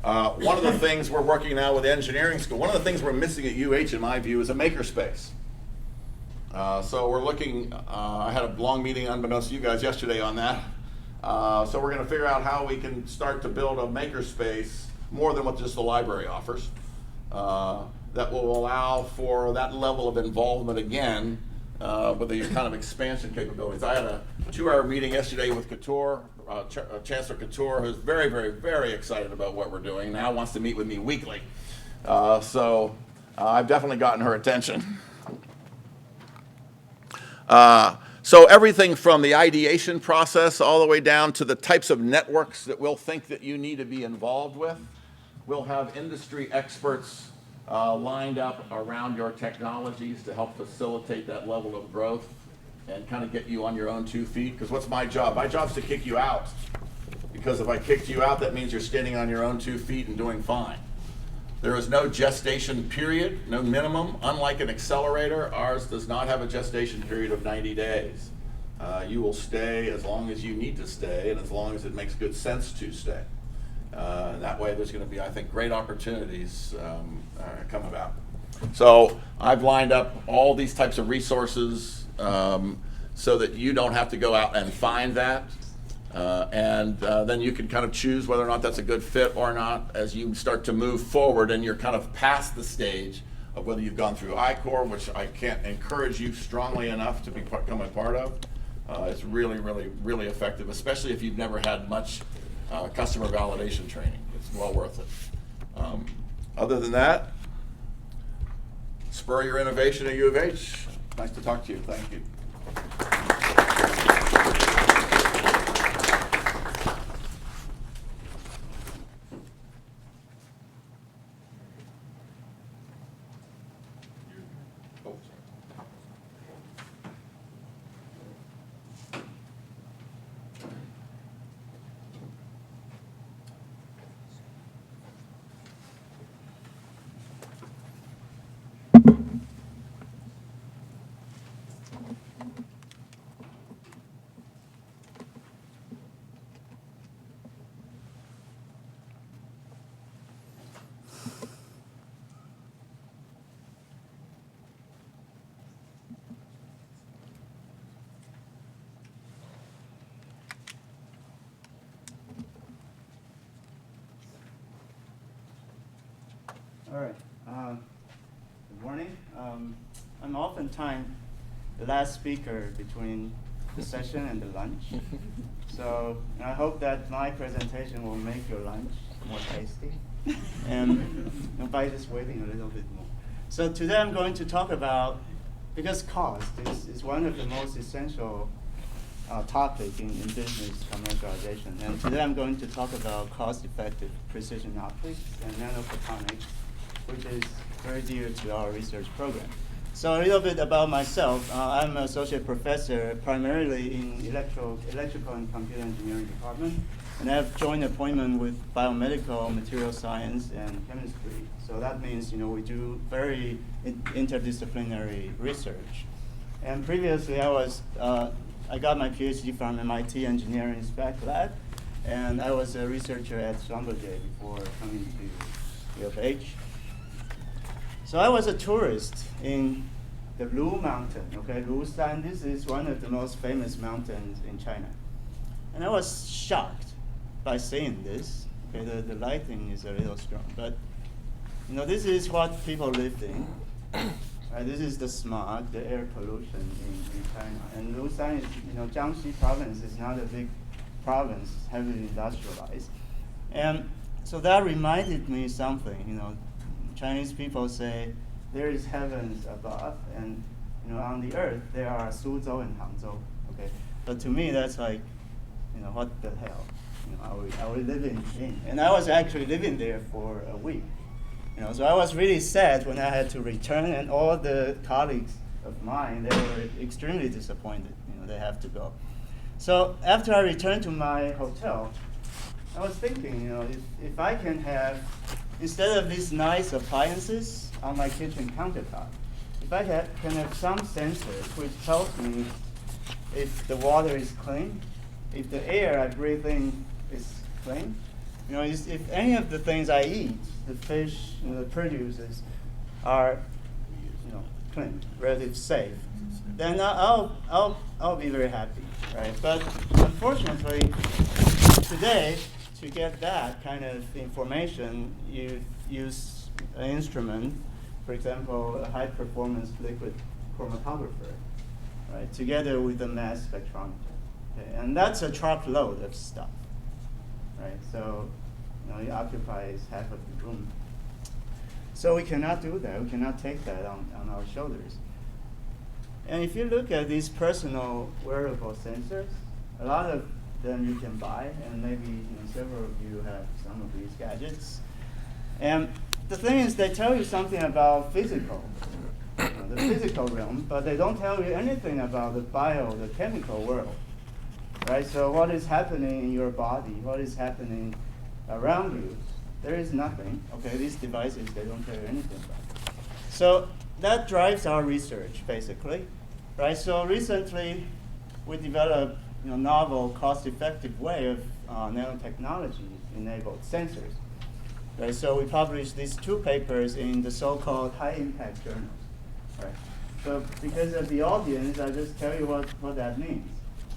One of the things we're working now with the engineering school, one of the things we're missing at UH in my view is a makerspace. So we're looking, I had a long meeting unbeknownst to you guys yesterday on that. So we're going to figure out how we can start to build a makerspace more than what just the library offers that will allow for that level of involvement again with the kind of expansion capabilities. I had a 2-hour meeting yesterday with Couture, Chancellor Couture, who's very, very, very excited about what we're doing, now wants to meet with me weekly. So I've definitely gotten her attention. So everything from the ideation process all the way down to the types of networks that we'll think that you need to be involved with. We'll have industry experts lined up around your technologies to help facilitate that level of growth and kind of get you on your own 2 feet. Because what's my job? My job's to kick you out. Because if I kicked you out, that means you're standing on your own 2 feet and doing fine. There is no gestation period, no minimum. Unlike an accelerator, ours does not have a gestation period of 90 days. You will stay as long as you need to stay and as long as it makes good sense to stay. That way there's going to be, I think, great opportunities come about. So I've lined up all these types of resources so that you don't have to go out and find that. And then you can kind of choose whether or not that's a good fit or not as you start to move forward and you're kind of past the stage of whether you've gone through I-Corps, which I can't encourage you strongly enough to become a part of. It's really, really, really effective, especially if you've never had much customer validation training. It's well worth it. Other than that, spur your innovation at U of H. Nice to talk to you. Thank you. All right. Good morning. I'm oftentimes the last speaker between the session and the lunch. So I hope that my presentation will make your lunch more tasty and by just waiting a little bit more. So today I'm going to talk about, because cost is one of the most essential topic in business commercialization. And today I'm going to talk about cost-effective precision optics and nanophotonics, which is very dear to our research program. So a little bit about myself. I'm an associate professor primarily in electrical and computer engineering department, and I have joint appointment with biomedical, material science, and chemistry. So that means we do very interdisciplinary research. And previously I got my PhD from MIT Engineering Spec Lab, and I was a researcher at Schlumberger before coming to U of H. So I was a tourist in the Lu Mountain, Lu San. This is one of the most famous mountains in China. And I was shocked by seeing this. The lighting is a little strong, but this is what people lived in. This is the smog, the air pollution in China. And Lu San is, Jiangxi province is not a big province, heavily industrialized. And so that reminded me something, Chinese people say there is heavens above, and on the earth there are Suzhou and Hangzhou. But to me that's like, what the hell? Are we living in? And I was actually living there for a week. So I was really sad when I had to return, and all the colleagues of mine, they were extremely disappointed. They have to go. So after I returned to my hotel, I was thinking, if I can have, instead of these nice appliances on my kitchen countertop, if I can have some sensors which tells me if the water is clean, if the air I breathe in is clean, if any of the things I eat, the fish, the produces, are, clean, relatively safe, then I'll be very happy, right? But unfortunately, today, to get that kind of information, you use an instrument, for example, a high-performance liquid chromatographer, right, together with a mass spectrometer. And that's a truckload of stuff, right? So it occupies half of the room. So we cannot do that. We cannot take that on our shoulders. And if you look at these personal wearable sensors, a lot of them you can buy, and maybe several of you have some of these gadgets. And the thing is, they tell you something about the physical realm, but they don't tell you anything about the chemical world, right? So what is happening in your body? What is happening around you? There is nothing. These devices, they don't tell you anything about it. So that drives our research, basically, right? So recently, we developed novel, cost-effective way of nanotechnology-enabled sensors. Right? So we published these 2 papers in the so-called high-impact journals. Right? So because of the audience, I'll just tell you what that means.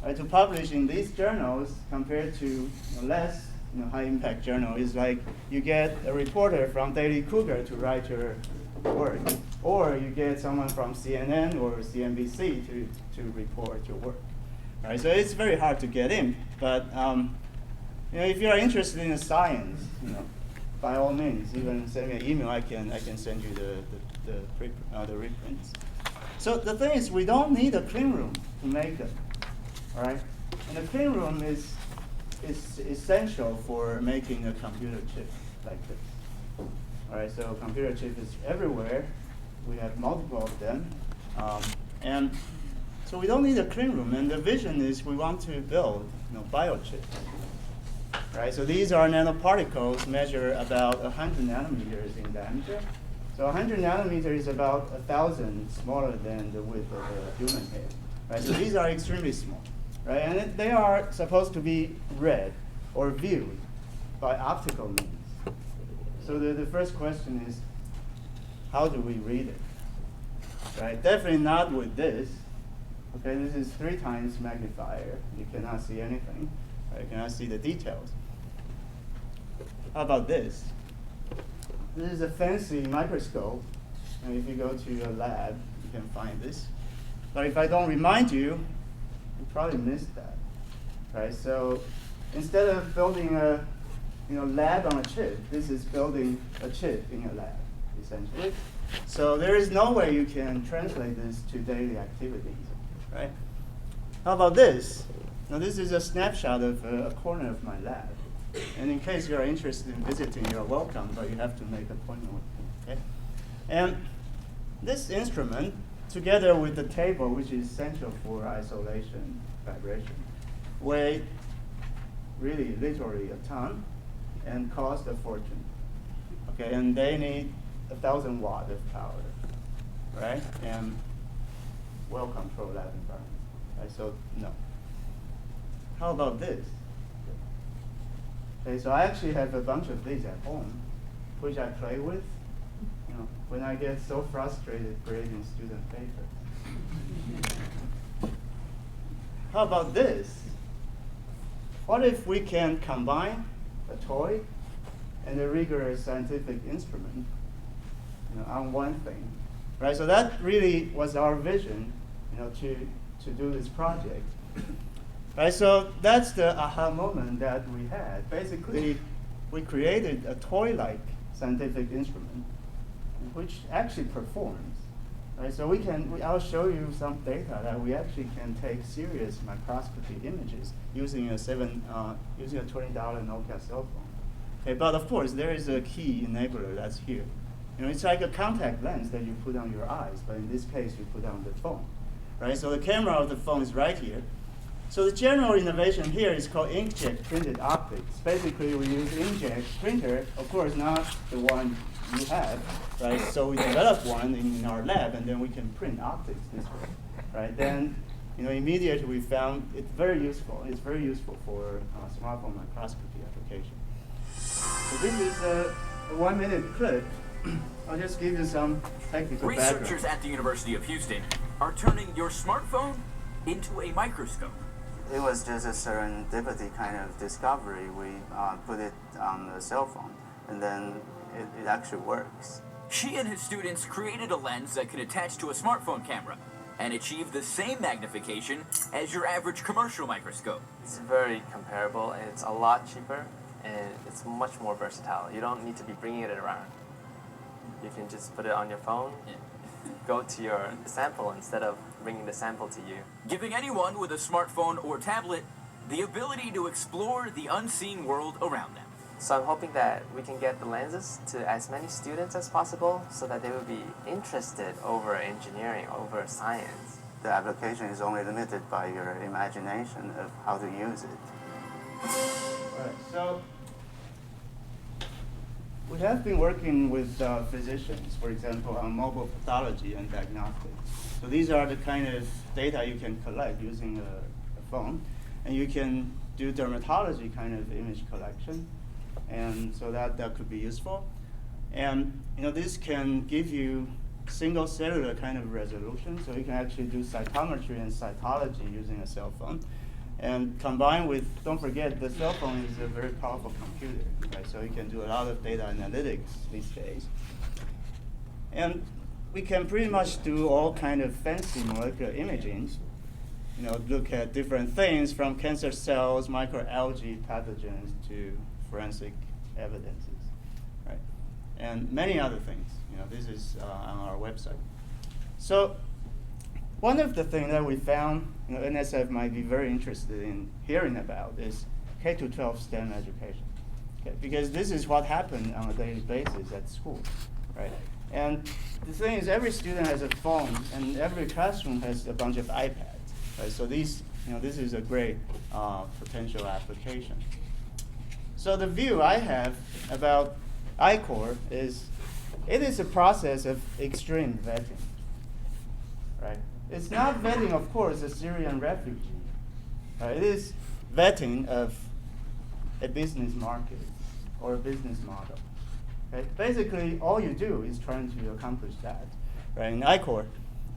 Right? To publish in these journals compared to less high-impact journal is like you get a reporter from Daily Cougar to write your work, or you get someone from CNN or CNBC to report your work. Right, so it's very hard to get in, but if you are interested in science, by all means, even send me an email. I can send you the reprints. So the thing is, we don't need a clean room to make them, all right? And a clean room is essential for making a computer chip like this. All right, so computer chip is everywhere. We have multiple of them, and so we don't need a clean room, and the vision is we want to build biochips. Right? So these are nanoparticles measure about 100 nanometers in diameter. So 100 nanometers is about 1,000 smaller than the width of a human hair. Right? So these are extremely small. Right? And they are supposed to be read or viewed by optical means. So the first question is, how do we read it? Right? Definitely not with this. This is 3 times magnifier. You cannot see anything. Right? You cannot see the details. How about this? this is a fancy microscope, and if you go to a lab, you can find this. But if I don't remind you, you probably missed that, right? So instead of building a lab on a chip, this is building a chip in a lab, essentially. So there is no way you can translate this to daily activities, right? How about this? Now this is a snapshot of a corner of my lab. And in case you're interested in visiting, you're welcome, but you have to make an appointment with me, okay? And this instrument, together with the table, which is essential for isolation, vibration, weigh really literally a ton and cost a fortune, okay? And they need 1,000 watts of power, right? And well-controlled lab environment, right? So no. How about this? Okay, so I actually have a bunch of these at home, which I play with, when I get so frustrated grading student papers. How about this? What if we can combine a toy and a rigorous scientific instrument on one thing, right? So that really was our vision, to do this project. Right, so that's the aha moment that we had. Basically, we created a toy-like scientific instrument, which actually performs. Right, so I'll show you some data that we actually can take serious microscopy images using a $20 Nokia cell phone. Okay, but of course, there is a key enabler that's here. It's like a contact lens that you put on your eyes, but in this case, you put on the phone. Right, so the camera of the phone is right here. So the general innovation here is called inkjet printed optics. Basically, we use inkjet printer, of course, not the one you have, right? So we developed one in our lab, and then we can print optics this way, right? Then, immediately we found it's very useful. It's very useful for smartphone microscopy application. So this is a 1-minute clip. I'll just give you some technical background. Researchers at the University of Houston are turning your smartphone into a microscope. It was just a serendipity kind of discovery. We put it on the cell phone, and then it actually works. She and his students created a lens that can attach to a smartphone camera and achieve the same magnification as your average commercial microscope. It's very comparable, and it's a lot cheaper, and it's much more versatile. You don't need to be bringing it around. You can just put it on your phone, go to your sample instead of bringing the sample to you. Giving anyone with a smartphone or tablet the ability to explore the unseen world around them. So I'm hoping that we can get the lenses to as many students as possible so that they will be interested over engineering, over science. The application is only limited by your imagination of how to use it. All right, so we have been working with physicians, for example, on mobile pathology and diagnostics. So these are the kind of data you can collect using a phone, and you can do dermatology kind of image collection, and so that could be useful. And this can give you single cellular kind of resolution, so you can actually do cytometry and cytology using a cell phone. And combined with, don't forget, the cell phone is a very powerful computer, right? So you can do a lot of data analytics these days. And we can pretty much do all kind of fancy molecular imaging, look at different things from cancer cells, microalgae, pathogens, to forensic evidences, right? And many other things. This is on our website. So one of the things that we found, NSF might be very interested in hearing about is K-12 STEM education. Okay? Because this is what happens on a daily basis at school, right? And the thing is, every student has a phone, and every classroom has a bunch of iPads, right? So this is a great potential application. So the view I have about I-Core is, it is a process of extreme vetting, right? It's not vetting, of course, a Syrian refugee. Right? It is vetting of a business market or a business model. Okay? Basically, all you do is trying to accomplish that. Right? In I-Core,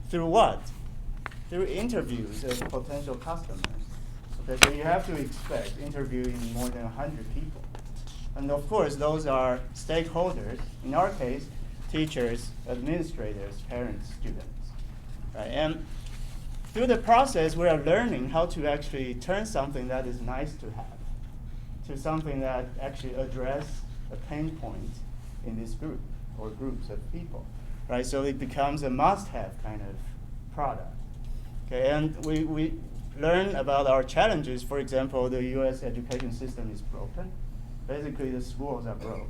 through what? Through interviews of potential customers. Okay? So you have to expect interviewing more than 100 people. And of course, those are stakeholders. In our case, teachers, administrators, parents, students. Right? And through the process, we are learning how to actually turn something that is nice to have to something that actually addresses a pain point in this group or groups of people. Right? So it becomes a must-have kind of product. Okay? And we learn about our challenges. For example, the US education system is broken. Basically, the schools are broke.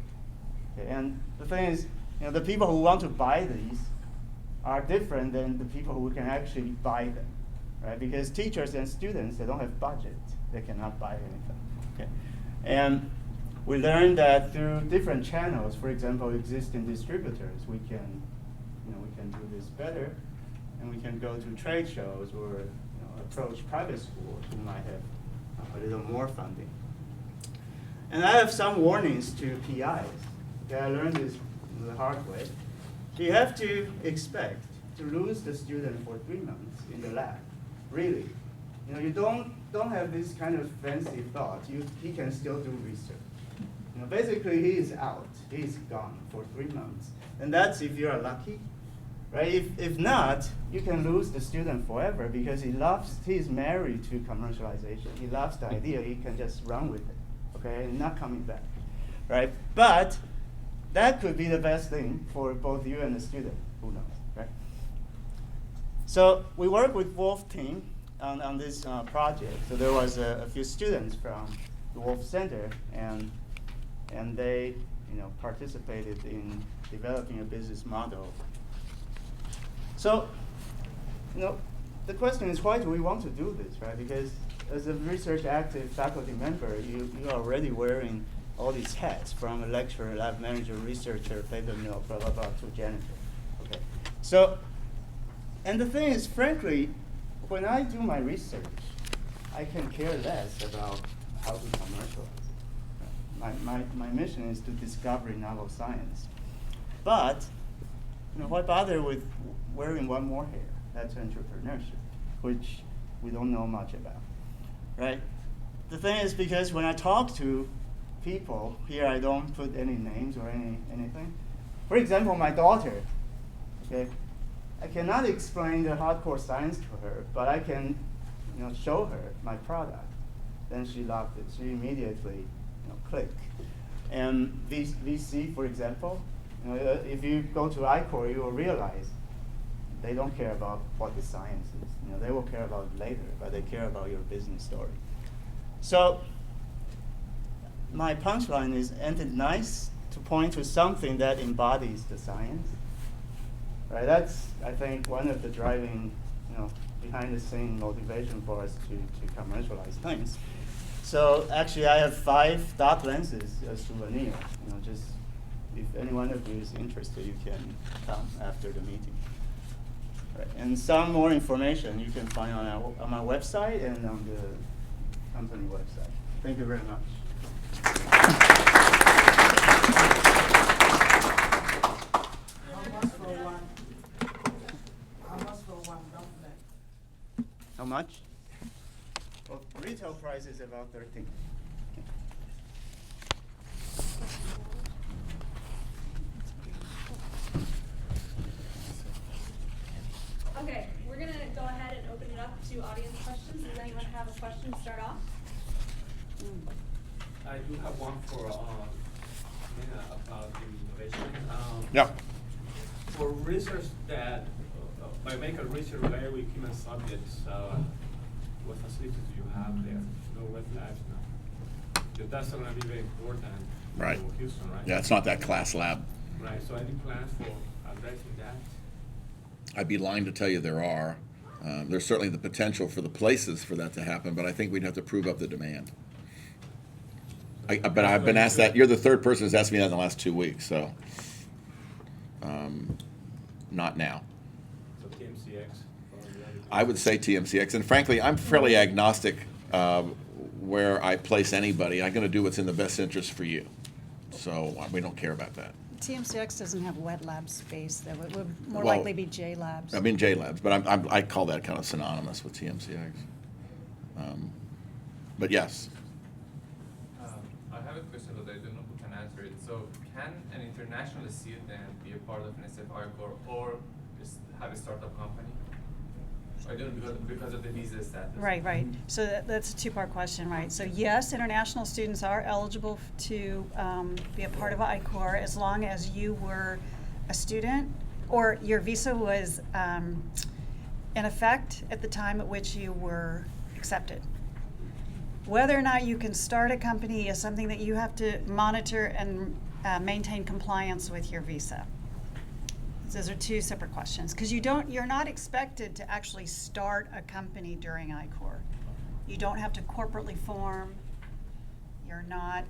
Okay? And the thing is, the people who want to buy these are different than the people who can actually buy them, right? Because teachers and students, they don't have budget. They cannot buy anything. Okay? And we learned that through different channels, for example, existing distributors, we can do this better, and we can go to trade shows or approach private schools who might have a little more funding. And I have some warnings to PIs. Okay, I learned this the hard way. You have to expect to lose the student for 3 months in the lab. Really. You don't have this kind of fancy thought. He can still do research. Basically, he is out. He's gone for 3 months. And that's if you're lucky. Right? If not, you can lose the student forever because he's married to commercialization. He loves the idea. He can just run with it. Okay, and not coming back. Right? But that could be the best thing for both you and the student. Who knows, right? So we work with Wolf team on this project. So there was a few students from the Wolf Center, and they participated in developing a business model. So the question is, why do we want to do this, right? Because as a research active faculty member, you are already wearing all these hats, from a lecturer, lab manager, researcher, paper mill, blah, blah, blah, to janitor. Okay. So, and the thing is, frankly, when I do my research, I can care less about how to commercialize it. My mission is to discover novel science. But, why bother with wearing one more hair? That's entrepreneurship, which we don't know much about, right? The thing is, because when I talk to people, here I don't put any names or anything. For example, my daughter, okay, I cannot explain the hardcore science to her, but I can show her my product. Then she loved it. She immediately clicked. And VC, for example, if you go to I-Core, you will realize they don't care about what the science is. They will care about it later, but they care about your business story. So my punchline is, ain't it nice to point to something that embodies the science? Right? That's, I think, one of the driving, behind-the-scene motivation for us to commercialize things. So actually, I have 5 dot lenses as souvenir. Just if any one of you is interested, you can come after the meeting. Right. And some more information you can find on my website and on the company website. Thank you very much. How much? Well, retail price is about 13. Okay, we're gonna go ahead and open it up to audience questions. Does anyone have a question to start off? I do have one for about the innovation. Yeah. For research that, by making research related with human subjects, what facilities do you have there? No wet labs now. Because that's going to be very important Right. for Houston, right? Yeah, it's not that class lab. Right, so any plans for addressing that? I'd be lying to tell you there are. There's certainly the potential for the places for that to happen, but I think we'd have to prove up the demand. But I've been asked that. You're the third person who's asked me that in the last 2 weeks, so not now. So TMCX? I would say TMCX, and frankly, I'm fairly agnostic where I place anybody. I'm going to do what's in the best interest for you. So we don't care about that. TMCX doesn't have wet lab space, though. It would more Well, likely be J labs. I mean J Labs, but I call that kind of synonymous with TMCX. But yes. I have a question, but I don't know who can answer it. So, can an international student be a part of an SFI Corps or just have a startup company? I don't know because of the visa status. Right, right. So that's a two-part question, right? So yes, international students are eligible to be a part of I-Corps as long as you were a student or your visa was in effect at the time at which you were accepted. Whether or not you can start a company is something that you have to monitor and maintain compliance with your visa. Those are two separate questions because you're not expected to actually start a company during I-Corps. You don't have to corporately form. You're not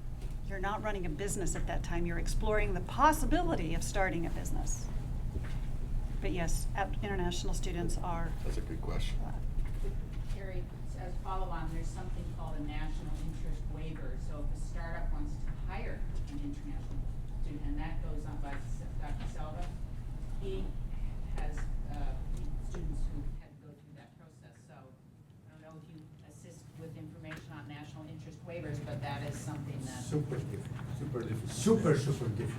running a business at that time. You're exploring the possibility of starting a business. But yes, international students are. That's a good question. Carrie, as a follow-on, there's something called a national interest waiver. So if a startup wants to hire an international student, and that goes on by Dr. Selva, he has students who had to go through that process. So I don't know if you assist with information on national interest waivers, but that is something that. Super difficult. Super difficult.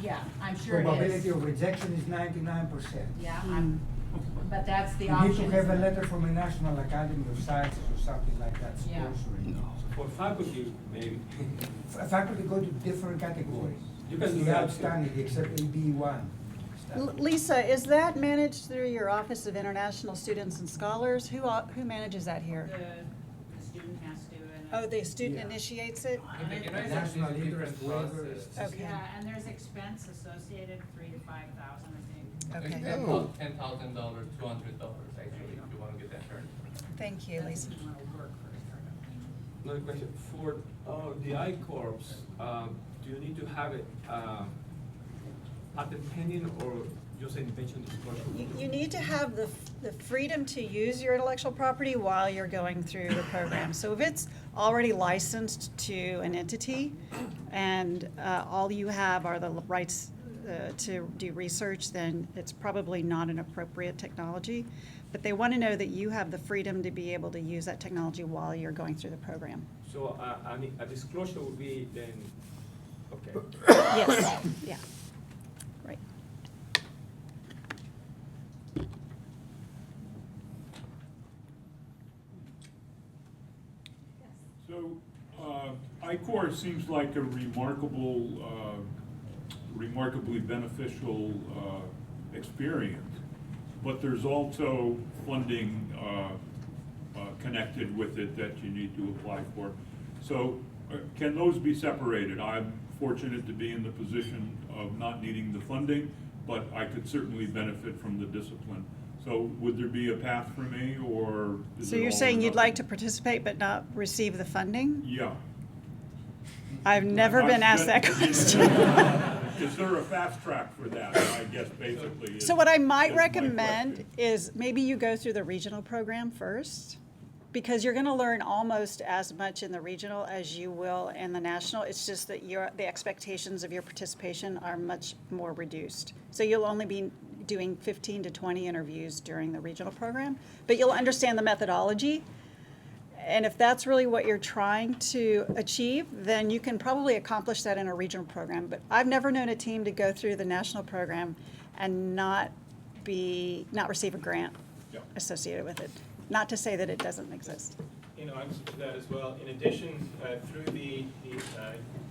Yeah, I'm sure it is. Probability of rejection is 99%. Yeah, but that's the You option. need to have a letter from a National Academy of Sciences or something like that Yeah. sponsoring. For faculty, maybe. Faculty go to different categories. You can do the that too. outstanding, except AB1. Lisa, is that managed through your Office of International Students and Scholars? Who manages that here? The student has to. Oh, the student Yeah. initiates it? National interest waiver is. Okay. Yeah, and there's expense associated, $3,000 to $5,000, I think. Okay. $10,000, $200 actually, if you want to get that started. Thank you, Lisa. Doesn't want to work for a startup. Another question. For the I-Corps, do you need to have it patent pending or just an invention disclosure? You need to have the freedom to use your intellectual property while you're going through the program. So if it's already licensed to an entity and all you have are the rights to do research, then it's probably not an appropriate technology. But they want to know that you have the freedom to be able to use that technology while you're going through the program. So a disclosure would be then, okay. Yes, yeah, right. So, I-Corps seems like a remarkably beneficial experience, but there's also funding connected with it that you need to apply for. So, can those be separated? I'm fortunate to be in the position of not needing the funding, but I could certainly benefit from the discipline. So would there be a path for me, or is So it you're all or saying you'd nothing? like to participate but not receive the funding? Yeah. I've never been asked that question. Is there a fast track for that, I guess, basically? So what I might is my recommend question. is maybe you go through the regional program first, because you're going to learn almost as much in the regional as you will in the national. It's just that the expectations of your participation are much more reduced. So you'll only be doing 15 to 20 interviews during the regional program, but you'll understand the methodology. And if that's really what you're trying to achieve, then you can probably accomplish that in a regional program. But I've never known a team to go through the national program and not receive a grant associated with it. Not to say that it doesn't exist. I'm to that as well. In addition, through the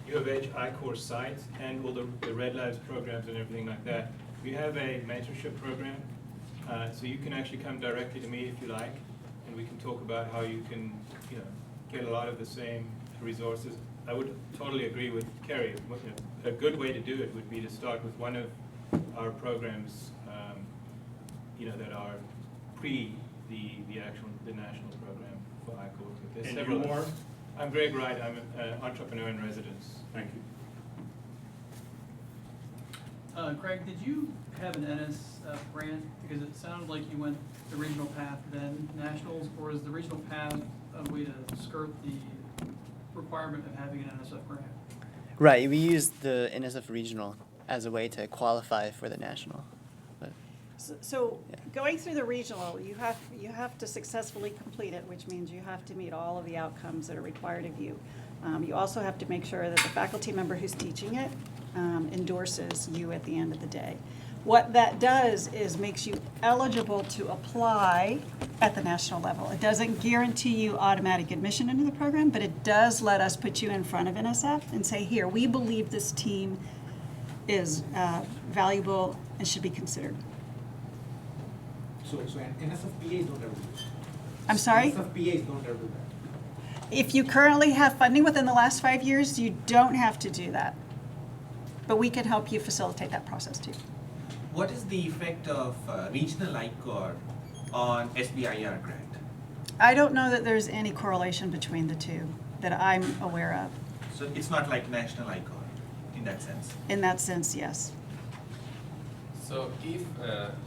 U of H I-Corps site and all the Red Labs programs and everything like that, we have a mentorship program. So you can actually come directly to me if you like, and we can talk about how you can, get a lot of the same resources. I would totally agree with Kerry. A good way to do it would be to start with one of our programs, that are pre the national program for I-Corps. There's And several you are? I'm Greg Wright. I'm an entrepreneur in residence. Thank you. Craig, did you have an NSF grant? Because it sounded like you went the regional path, then nationals, or is the regional path a way to skirt the requirement of having an NSF grant? Right, we used the NSF regional as a way to qualify for the national. But So going through the regional, you have to successfully complete it, which means you have to meet all of the outcomes that are required of you. You also have to make sure that the faculty member who's teaching it endorses you at the end of the day. What that does is makes you eligible to apply at the national level. It doesn't guarantee you automatic admission into the program, but it does let us put you in front of NSF and say, here, we believe this team is valuable and should be considered. So NSFPAs don't ever do that. I'm sorry? NSFPAs don't ever do that. If you currently have funding within the last 5 years, you don't have to do that. But we can help you facilitate that process too. What is the effect of regional ICOR on SBIR grant? I don't know that there's any correlation between the two that I'm aware of. So it's not like national ICOR in that sense? In that sense, yes. So if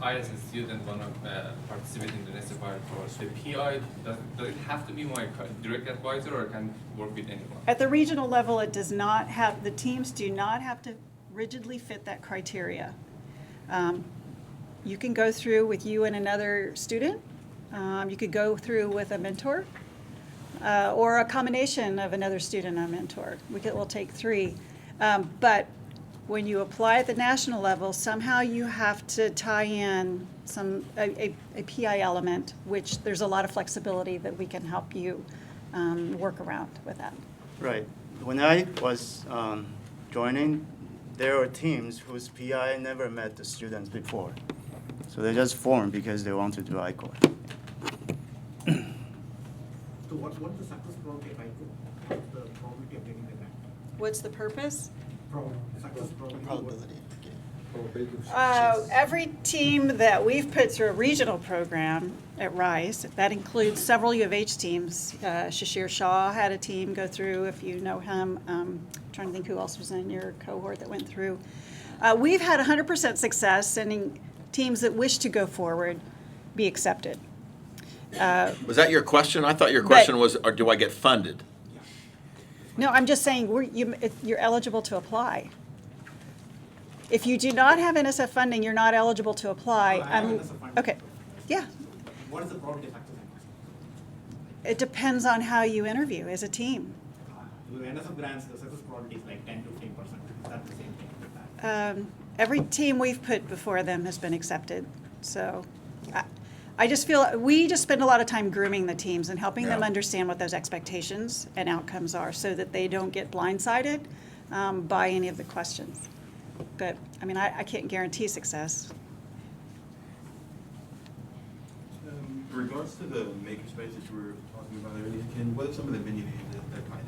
I as a student want to participate in the NSFIR course, the PI, does it have to be my direct advisor or can work with anyone? At the regional level, it does not have, the teams do not have to rigidly fit that criteria. You can go through with you and another student. You could go through with a mentor or a combination of another student and a mentor. We'll take 3. But when you apply at the national level, somehow you have to tie in a PI element, which there's a lot of flexibility that we can help you work around with that. Right. When I was joining, there were teams whose PI never met the students before. So they just formed because they want to do ICOR. So what's the success probability of ICOR? What's the probability of getting the grant? What's the purpose? Success probability. Every team that we've put through a regional program at Rice, that includes several U of H teams. Shashir Shah had a team go through, if you know him. Trying to think who else was in your cohort that went through. We've had 100% success sending teams that wish to go forward be accepted. Was that your question? I thought your question was, or do I get funded? No, I'm just saying you're eligible to apply. If you do not have NSF funding, you're not eligible to apply. Okay, yeah. What is the probability of success? It depends on how you interview as a team. With NSF grants, the success probability is like 10 to 15%. Is that the same thing with that? Every team we've put before them has been accepted. So I just feel we just spend a lot of time grooming the teams and helping them understand what those expectations and outcomes are so that they don't get blindsided by any of the questions. But, I mean, I can't guarantee success. In regards to the makerspace that you were talking about earlier, what are some of the venue names that might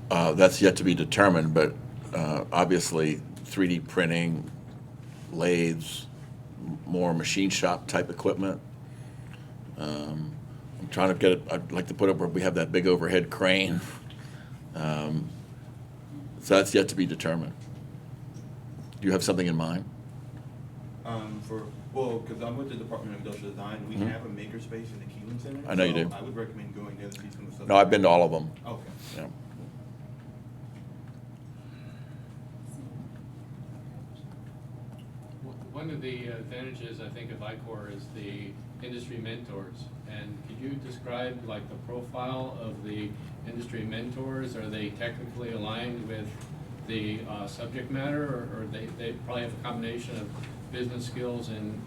have? That's yet to be determined, but obviously 3D printing, lathes, more machine shop type equipment. I'm trying to get it, I'd like to put up where we have that big overhead crane. So that's yet to be determined. Do you have something in mind? Because I'm with the Department of Industrial Design, we have a makerspace in the Keelan Center. I know you do. I would recommend going there to see some of the stuff. No, I've been to all of them. Okay. Yeah. One of the advantages, I think, of ICOR is the industry mentors. And could you describe like the profile of the industry mentors? Are they technically aligned with the subject matter, or they probably have a combination of business skills and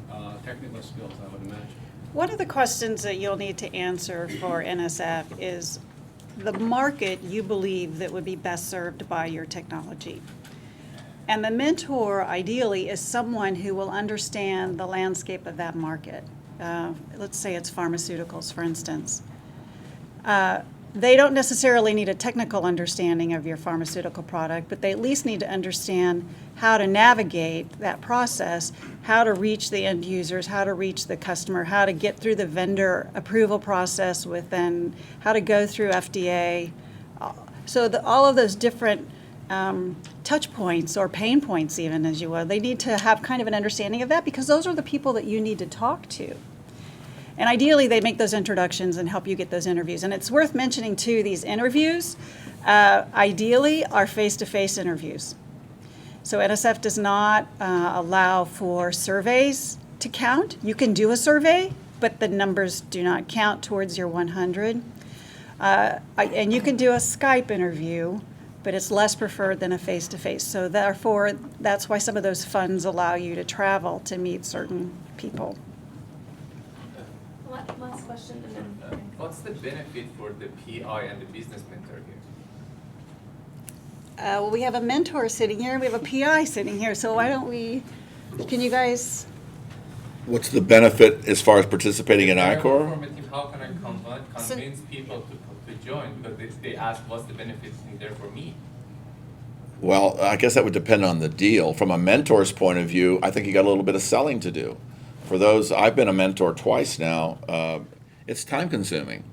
technical skills, I would imagine? One of the questions that you'll need to answer for NSF is the market you believe that would be best served by your technology. And the mentor, ideally, is someone who will understand the landscape of that market. Let's say it's pharmaceuticals, for instance. They don't necessarily need a technical understanding of your pharmaceutical product, but they at least need to understand how to navigate that process, how to reach the end users, how to reach the customer, how to get through the vendor approval process within, how to go through FDA. So all of those different touch points or pain points, even as you will, they need to have kind of an understanding of that, because those are the people that you need to talk to. And ideally, they make those introductions and help you get those interviews. And it's worth mentioning, too, these interviews ideally are face-to-face interviews. So NSF does not allow for surveys to count. You can do a survey, but the numbers do not count towards your 100. And you can do a Skype interview, but it's less preferred than a face-to-face. So therefore, that's why some of those funds allow you to travel to meet certain people. Last question, and then. What's the benefit for the PI and the business mentor here? Well, we have a mentor sitting here, and we have a PI sitting here, so why don't we, can you guys? What's the benefit as far as participating in I-Corps? How can I convince people to join? Because they ask, what's the benefit in there for me? Well, I guess that would depend on the deal. From a mentor's point of view, I think you got a little bit of selling to do. For those, I've been a mentor twice now, it's time consuming.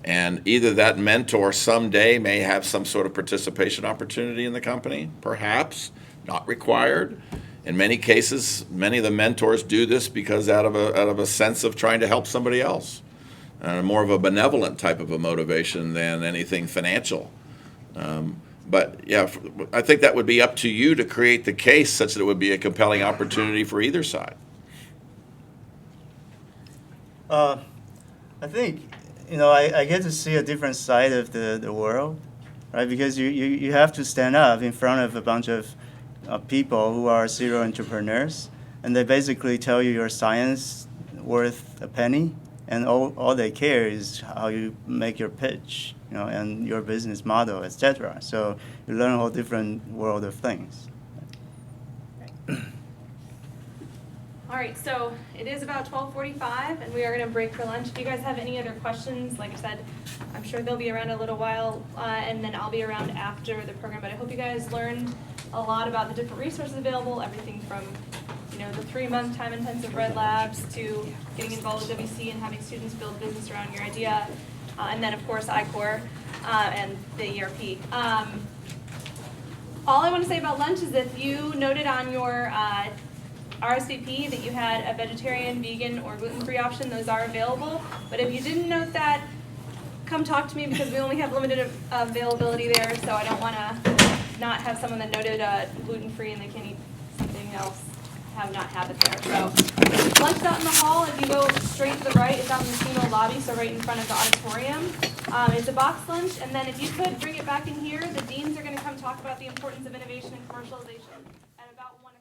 And either that mentor someday may have some sort of participation opportunity in the company, perhaps, not required. In many cases, many of the mentors do this because out of a sense of trying to help somebody else. More of a benevolent type of a motivation than anything financial. But yeah, I think that would be up to you to create the case such that it would be a compelling opportunity for either side. I think, I get to see a different side of the world, right? Because you have to stand up in front of a bunch of people who are serial entrepreneurs, and they basically tell you your science worth a penny, and all they care is how you make your pitch, and your business model, etc. So you learn a whole different world of things. All right, so it is about 12:45, and we are going to break for lunch. If you guys have any other questions, like I said, I'm sure they'll be around a little while, and then I'll be around after the program. But I hope you guys learned a lot about the different resources available, everything from the 3-month time-intensive Red Labs to getting involved with WC and having students build business around your idea, and then of course I-Corps and the ERP. All I want to say about lunch is if you noted on your RSVP that you had a vegetarian, vegan, or gluten-free option, those are available. But if you didn't note that, come talk to me because we only have limited availability there, so I don't want to not have someone that noted gluten-free and they can eat something else, not have it there. So lunch out in the hall. If you go straight to the right, it's out in the Casino lobby, so right in front of the auditorium. It's a box lunch, and then if you could bring it back in here, the deans are going to come talk about the importance of innovation and commercialization at about 1 o'clock.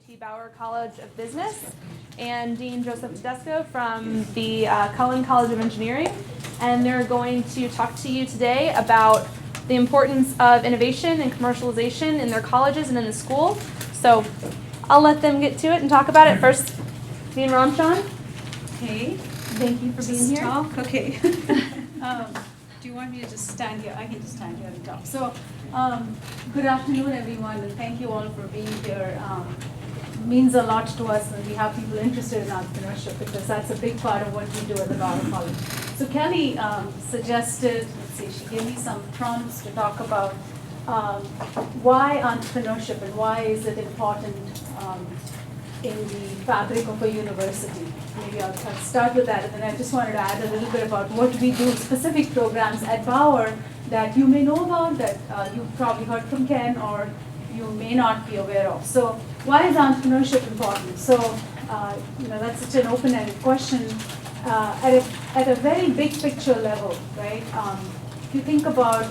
W.T. Bauer College of Business, and Dean Joseph Tedesco from the Cullen College of Engineering. And they're going to talk to you today about the importance of innovation and commercialization in their colleges and in the school. So I'll let them get to it and talk about it. First, Dean Ramchan. Hey. Thank you for being here. Talk? Okay. Do you want me to just stand here? I can just stand here and talk. So, good afternoon, everyone, and thank you all for being here. It means a lot to us when we have people interested in entrepreneurship, because that's a big part of what we do at the Bauer College. So Kelly suggested, let's see, she gave me some prompts to talk about why entrepreneurship and why is it important in the fabric of a university. Maybe I'll start with that, and then I just wanted to add a little bit about what we do, specific programs at Bauer that you may know about, that you've probably heard from Ken, or you may not be aware of. So why is entrepreneurship important? So that's such an open-ended question. At a very big picture level, right? If you think about,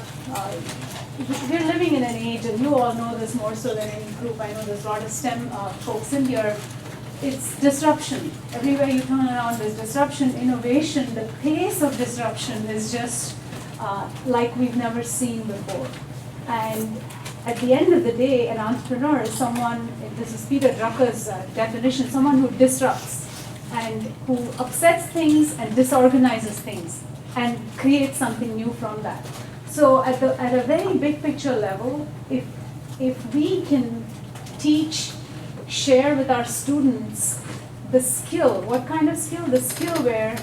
we're living in an age, and you all know this more so than any group. I know there's a lot of STEM folks in here. It's disruption. Everywhere you turn around, there's disruption, innovation. The pace of disruption is just like we've never seen before. And at the end of the day, an entrepreneur is someone, this is Peter Drucker's definition, someone who disrupts and who upsets things and disorganizes things and creates something new from that. So at a very big picture level, if we can teach, share with our students the skill, what kind of skill? The skill where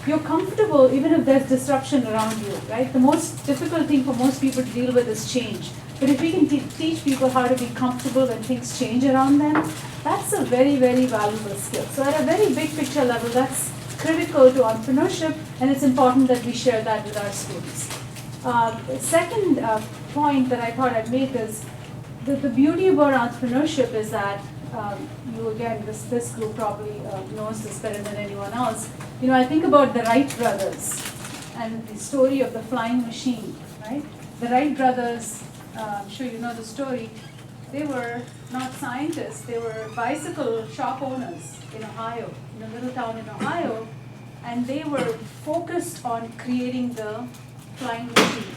you're comfortable even if there's disruption around you, right? The most difficult thing for most people to deal with is change. But if we can teach people how to be comfortable when things change around them, that's a very, very valuable skill. So at a very big picture level, that's critical to entrepreneurship, and it's important that we share that with our students. The second point that I thought I'd make is that the beauty about entrepreneurship is that you, again, this group probably knows this better than anyone else. I think about the Wright brothers and the story of the flying machine, right? The Wright brothers, I'm sure you know the story, they were not scientists, they were bicycle shop owners in Ohio, in a little town in Ohio, and they were focused on creating the flying machine.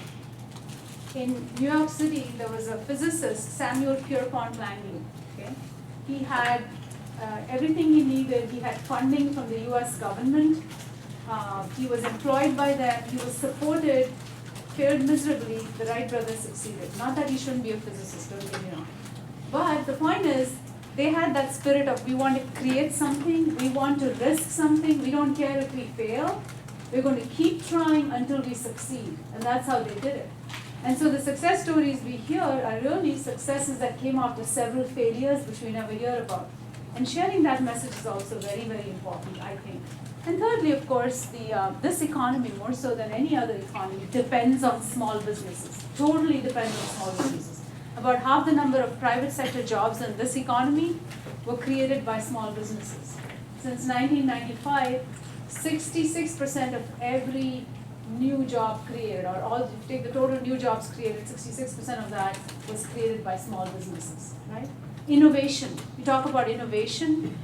In New York City, there was a physicist, Samuel Pierpont Langley. Okay? He had everything he needed. He had funding from the US government. He was employed by them. He was supported, failed miserably. The Wright brothers succeeded. Not that he shouldn't be a physicist, don't get me wrong. But the point is, they had that spirit of, we want to create something, we want to risk something, we don't care if we fail. We're going to keep trying until we succeed. And that's how they did it. And so the success stories we hear are really successes that came after several failures, which we never hear about. And sharing that message is also very, very important, I think. And thirdly, of course, this economy, more so than any other economy, depends on small businesses. Totally depends on small businesses. About half the number of private sector jobs in this economy were created by small businesses. Since 1995, 66% of every new job created, or all, if you take the total new jobs created, 66% of that was created by small businesses, right? Innovation, we talk about innovation,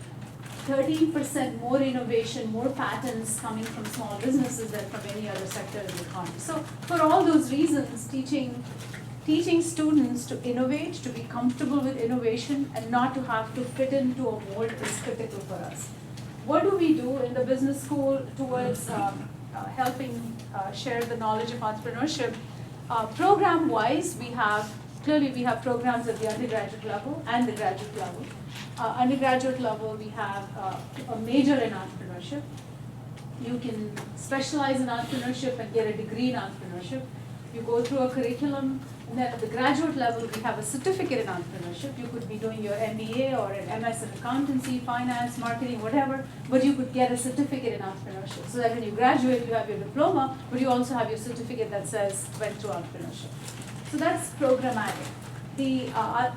13% more innovation, more patents coming from small businesses than from any other sector in the economy. So for all those reasons, teaching students to innovate, to be comfortable with innovation, and not to have to fit into a mold is critical for us. What do we do in the business school towards helping share the knowledge of entrepreneurship? Program-wise, we have programs at the undergraduate level and the graduate level. Undergraduate level, we have a major in entrepreneurship. You can specialize in entrepreneurship and get a degree in entrepreneurship. You go through a curriculum, and then at the graduate level, we have a certificate in entrepreneurship. You could be doing your MBA or an MS in accountancy, finance, marketing, whatever, but you could get a certificate in entrepreneurship. So that when you graduate, you have your diploma, but you also have your certificate that says went through entrepreneurship. So that's programmatic. The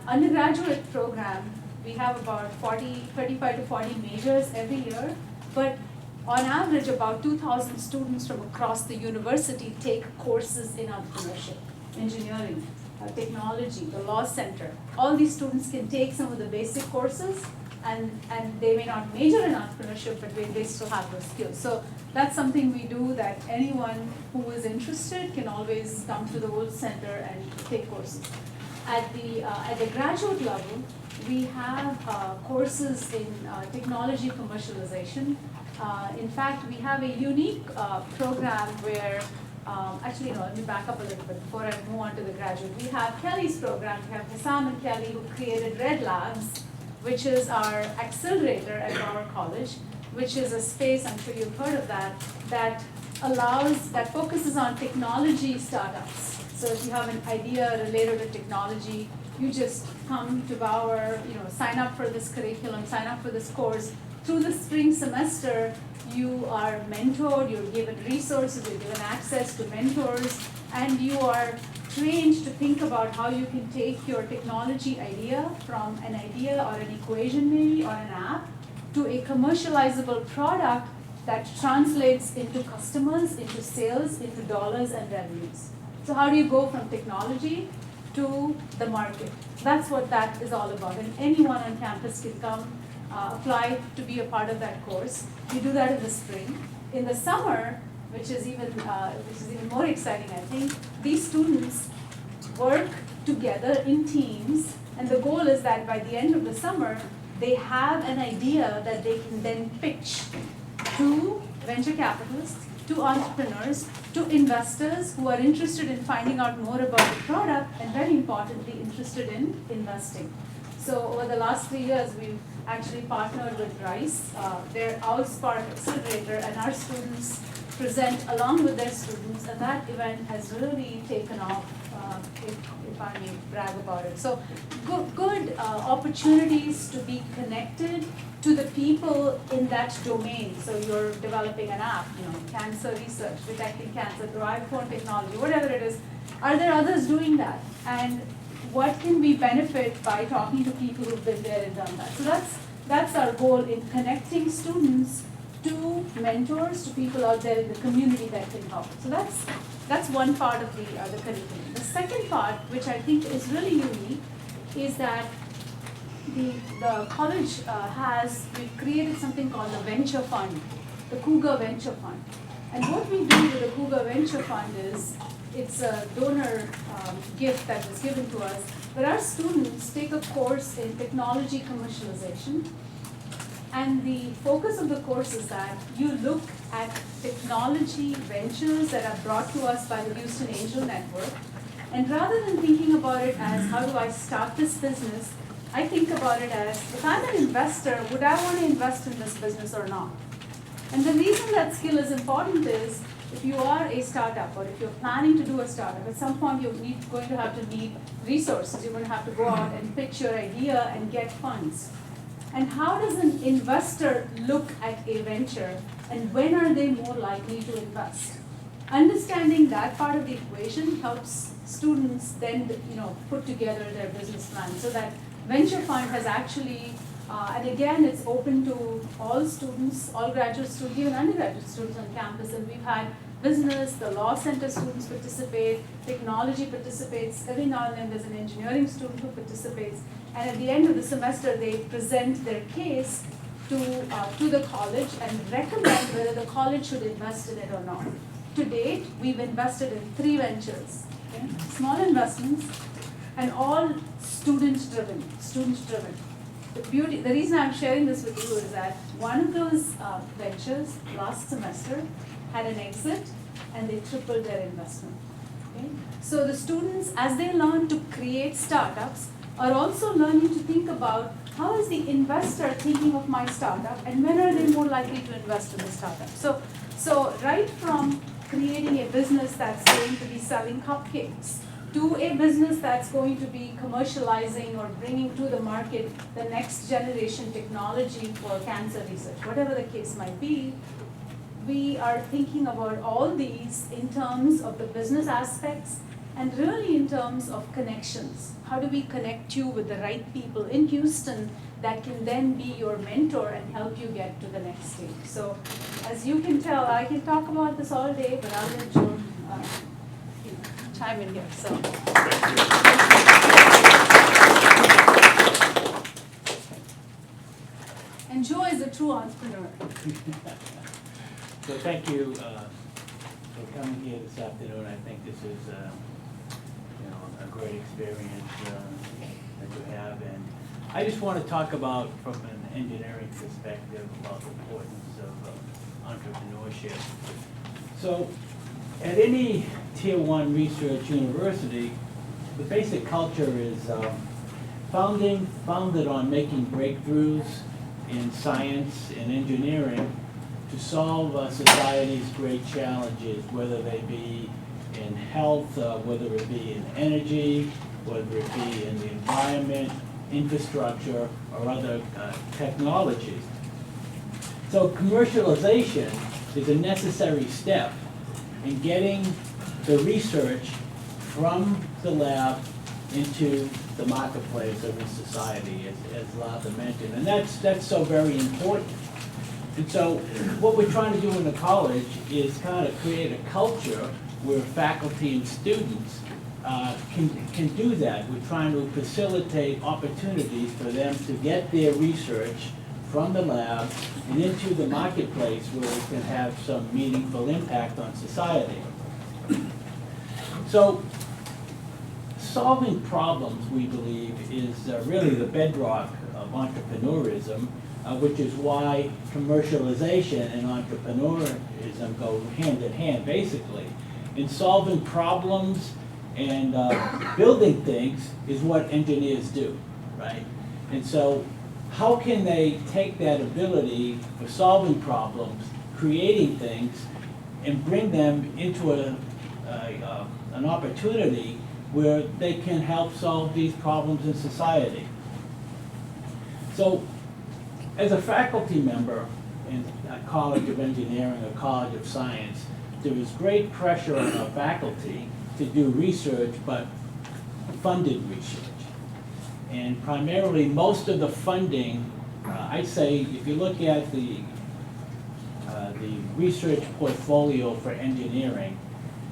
undergraduate program, we have about 35 to 40 majors every year, but on average, about 2,000 students from across the university take courses in entrepreneurship, engineering, technology, the law center. All these students can take some of the basic courses, and they may not major in entrepreneurship, but they still have those skills. So that's something we do, that anyone who is interested can always come to the Wolf Center and take courses. At the graduate level, we have courses in technology commercialization. In fact, we have a unique program where, actually, no, let me back up a little bit before I move on to the graduate. We have Kelly's program. We have Hassam and Kelly, who created Red Labs, which is our accelerator at our college, which is a space, I'm sure you've heard of that, that focuses on technology startups. So if you have an idea related to technology, you just come to Bauer, sign up for this curriculum, sign up for this course. Through the spring semester, you are mentored, you're given resources, you're given access to mentors, and you are trained to think about how you can take your technology idea from an idea or an equation maybe, or an app, to a commercializable product that translates into customers, into sales, into dollars and revenues. So how do you go from technology to the market? That's what that is all about. And anyone on campus can come apply to be a part of that course. We do that in the spring. In the summer, which is even more exciting, I think, these students work together in teams, and the goal is that by the end of the summer, they have an idea that they can then pitch to venture capitalists, to entrepreneurs, to investors who are interested in finding out more about the product, and very importantly, interested in investing. So over the last 3 years, we've actually partnered with Rice, their Spark Accelerator, and our students present along with their students, and that event has really taken off, if I may brag about it. So good opportunities to be connected to the people in that domain. So you're developing an app, cancer research, detecting cancer through iPhone technology, whatever it is. Are there others doing that? And what can we benefit by talking to people who've been there and done that? So that's our goal in connecting students to mentors, to people out there in the community that can help. So that's one part of the curriculum. The second part, which I think is really unique, is that the college we've created something called the Venture Fund, the Cougar Venture Fund. And what we do with the Cougar Venture Fund is, it's a donor gift that was given to us, but our students take a course in technology commercialization. And the focus of the course is that you look at technology ventures that are brought to us by the Houston Angel Network. And rather than thinking about it as, how do I start this business, I think about it as, if I'm an investor, would I want to invest in this business or not? And the reason that skill is important is, if you are a startup, or if you're planning to do a startup, at some point you're going to have to need resources. You're going to have to go out and pitch your idea and get funds. And how does an investor look at a venture, and when are they more likely to invest? Understanding that part of the equation helps students then put together their business plan. So that venture fund has actually, and again, it's open to all students, all graduate students, even undergraduate students on campus. And we've had business, the law center students participate, technology participates. Every now and then there's an engineering student who participates. And at the end of the semester, they present their case to the college and recommend whether the college should invest in it or not. To date, we've invested in 3 ventures, okay? Small investments, and all student-driven. The reason I'm sharing this with you is that one of those ventures last semester had an exit, and they tripled their investment. Okay? So the students, as they learn to create startups, are also learning to think about, how is the investor thinking of my startup, and when are they more likely to invest in the startup? So right from creating a business that's going to be selling cupcakes, to a business that's going to be commercializing or bringing to the market the next generation technology for cancer research, whatever the case might be, we are thinking about all these in terms of the business aspects and really in terms of connections. How do we connect you with the right people in Houston that can then be your mentor and help you get to the next stage? So as you can tell, I can talk about this all day, but I'll let Joan chime in here. So. And Joe is a true entrepreneur. So thank you for coming here this afternoon. I think this is a great experience that you have. And I just want to talk about, from an engineering perspective, about the importance of entrepreneurship. So at any Tier 1 research university, the basic culture is founded on making breakthroughs in science and engineering to solve society's great challenges, whether they be in health, whether it be in energy, whether it be in the environment, infrastructure, or other technologies. So commercialization is a necessary step in getting the research from the lab into the marketplace of the society, as Latha mentioned. And that's so very important. And so what we're trying to do in the college is kind of create a culture where faculty and students can do that. We're trying to facilitate opportunities for them to get their research from the lab and into the marketplace where it can have some meaningful impact on society. So solving problems, we believe, is really the bedrock of entrepreneurism, which is why commercialization and entrepreneurism go hand in hand, basically. In solving problems and building things is what engineers do, right? And so how can they take that ability for solving problems, creating things, and bring them into an opportunity where they can help solve these problems in society? So as a faculty member in a College of Engineering or College of Science, there is great pressure on our faculty to do research, but funded research. And primarily, most of the funding, I'd say, if you look at the research portfolio for engineering,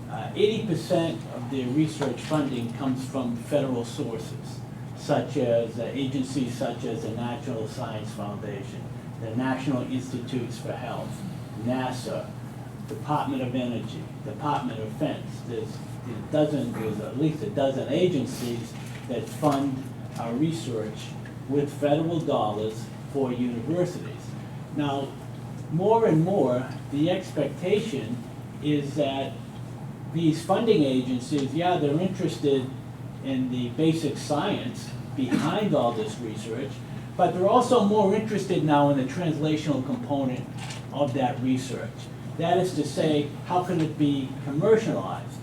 80% of the research funding comes from federal sources, such as agencies such as the National Science Foundation, the National Institutes for Health, NASA, Department of Energy, Department of Defense. There's at least a dozen agencies that fund our research with federal dollars for universities. Now, more and more, the expectation is that these funding agencies, yeah, they're interested in the basic science behind all this research, but they're also more interested now in the translational component of that research. That is to say, how can it be commercialized?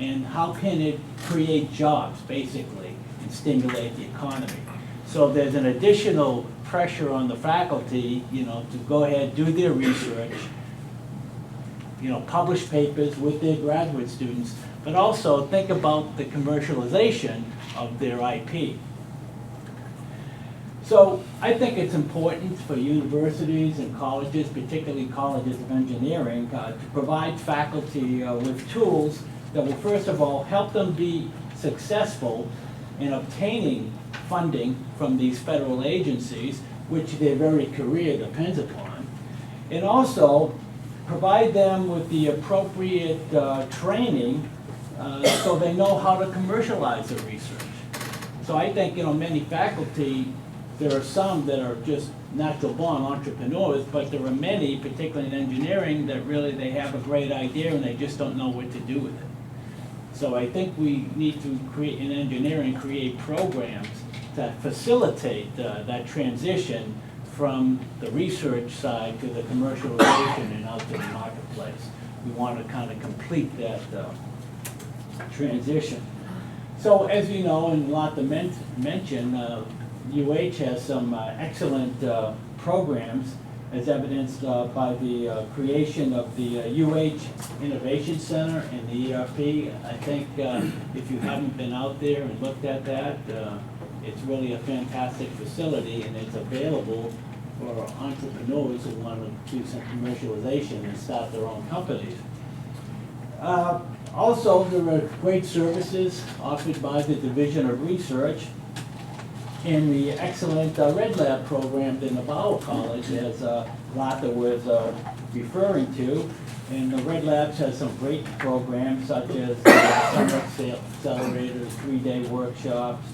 And how can it create jobs, basically, and stimulate the economy? So there's an additional pressure on the faculty, to go ahead, do their research, publish papers with their graduate students, but also think about the commercialization of their IP. So I think it's important for universities and colleges, particularly colleges of engineering, to provide faculty with tools that will, first of all, help them be successful in obtaining funding from these federal agencies, which their very career depends upon, and also provide them with the appropriate training so they know how to commercialize their research. So I think, many faculty, there are some that are just natural born entrepreneurs, but there are many, particularly in engineering, that really they have a great idea and they just don't know what to do with it. So I think we need to create, in engineering, create programs that facilitate that transition from the research side to the commercialization and out to the marketplace. We want to kind of complete that transition. So as you know, and Latha mentioned, UH has some excellent programs, as evidenced by the creation of the UH Innovation Center and the ERP. I think if you haven't been out there and looked at that, it's really a fantastic facility, and it's available for entrepreneurs who want to do some commercialization and start their own companies. Also, there are great services offered by the Division of Research. in the excellent Red Lab programs in the Bauer College, as Lata was referring to. And the Red Labs has some great programs such as summer accelerators, 3-day workshops,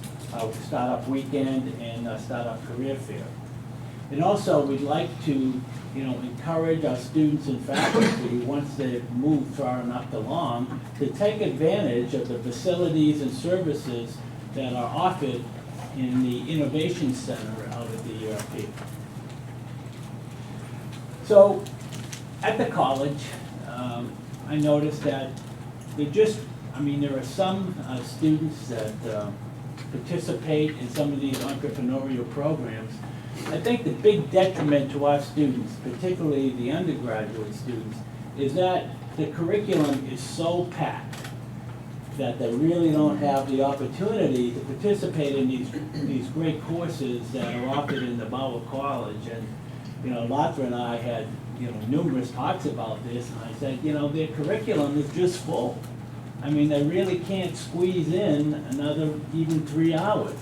startup weekend, and startup career fair. And also, we'd like to, encourage our students and faculty, once they've moved far enough along, to take advantage of the facilities and services that are offered in the Innovation Center out at the ERP. So, at the college, I noticed that there are some students that participate in some of these entrepreneurial programs. I think the big detriment to our students, particularly the undergraduate students, is that the curriculum is so packed that they really don't have the opportunity to participate in these great courses that are offered in the Bauer College. And Latra and I had numerous talks about this, and I said, their curriculum is just full. I mean, they really can't squeeze in another even 3 hours.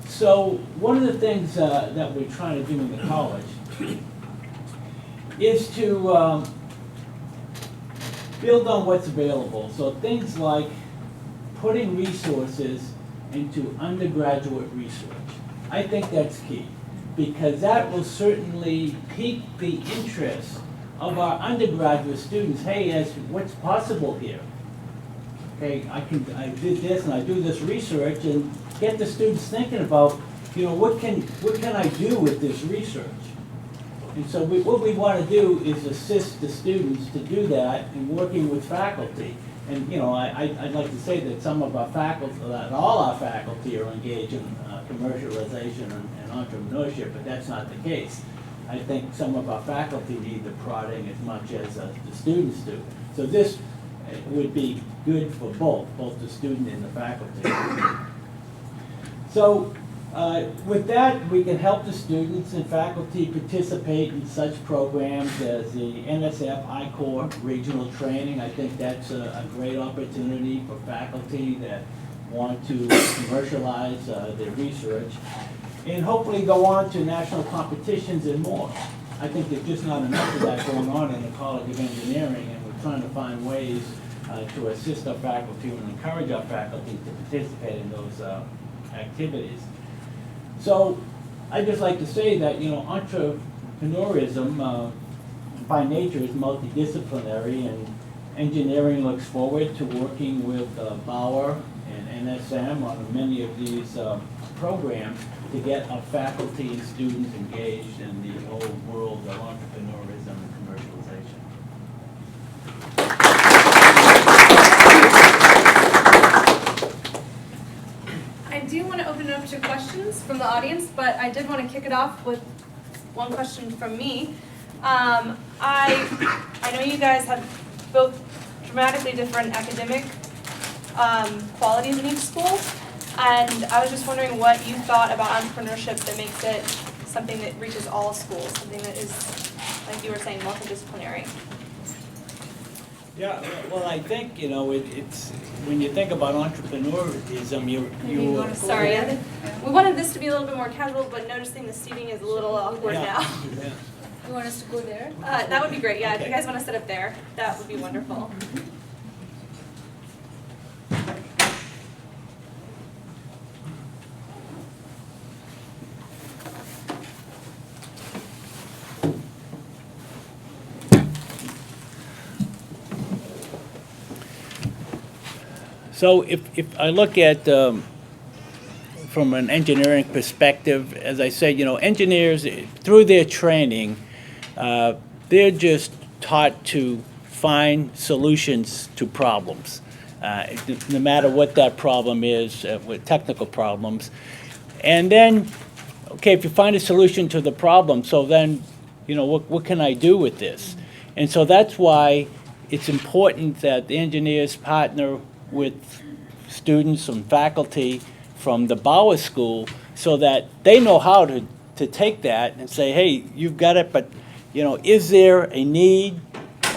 So one of the things that we're trying to do in the college is to build on what's available. So things like putting resources into undergraduate research. I think that's key, because that will certainly pique the interest of our undergraduate students. Hey, as what's possible here? Okay, I did this and I do this research, and get the students thinking about, what can I do with this research? And so what we want to do is assist the students to do that in working with faculty. And I'd like to say that some of our faculty, that all our faculty are engaged in commercialization and entrepreneurship, but that's not the case. I think some of our faculty need the prodding as much as the students do. So this would be good for both the student and the faculty. So with that, we can help the students and faculty participate in such programs as the NSF I-Corps regional training. I think that's a great opportunity for faculty that want to commercialize their research, and hopefully go on to national competitions and more. I think there's just not enough of that going on in the College of Engineering, and we're trying to find ways to assist our faculty and encourage our faculty to participate in those activities. So I'd just like to say that, entrepreneurism by nature is multidisciplinary, and engineering looks forward to working with Bauer and NSM on many of these programs to get our faculty and students engaged in the whole world of entrepreneurism and commercialization. I do want to open it up to questions from the audience, but I did want to kick it off with one question from me. I know you guys have both dramatically different academic qualities in each school, and I was just wondering what you thought about entrepreneurship that makes it something that reaches all schools, something that is, like you were saying, multidisciplinary. Yeah, well, I think, it's, when you think about entrepreneurism, you Sorry, we wanted this to be a little bit more casual, but noticing the seating is a little awkward now. Yeah. You want us to go there? That would be great, yeah. Okay. If you guys want to sit up there, that would be wonderful. So if I look at, from an engineering perspective, as I say, engineers, through their training, they're just taught to find solutions to problems, no matter what that problem is, with technical problems. And then, okay, if you find a solution to the problem, so then, what can I do with this? And so that's why it's important that the engineers partner with students and faculty from the Bauer School, so that they know how to take that and say, hey, you've got it, but is there a need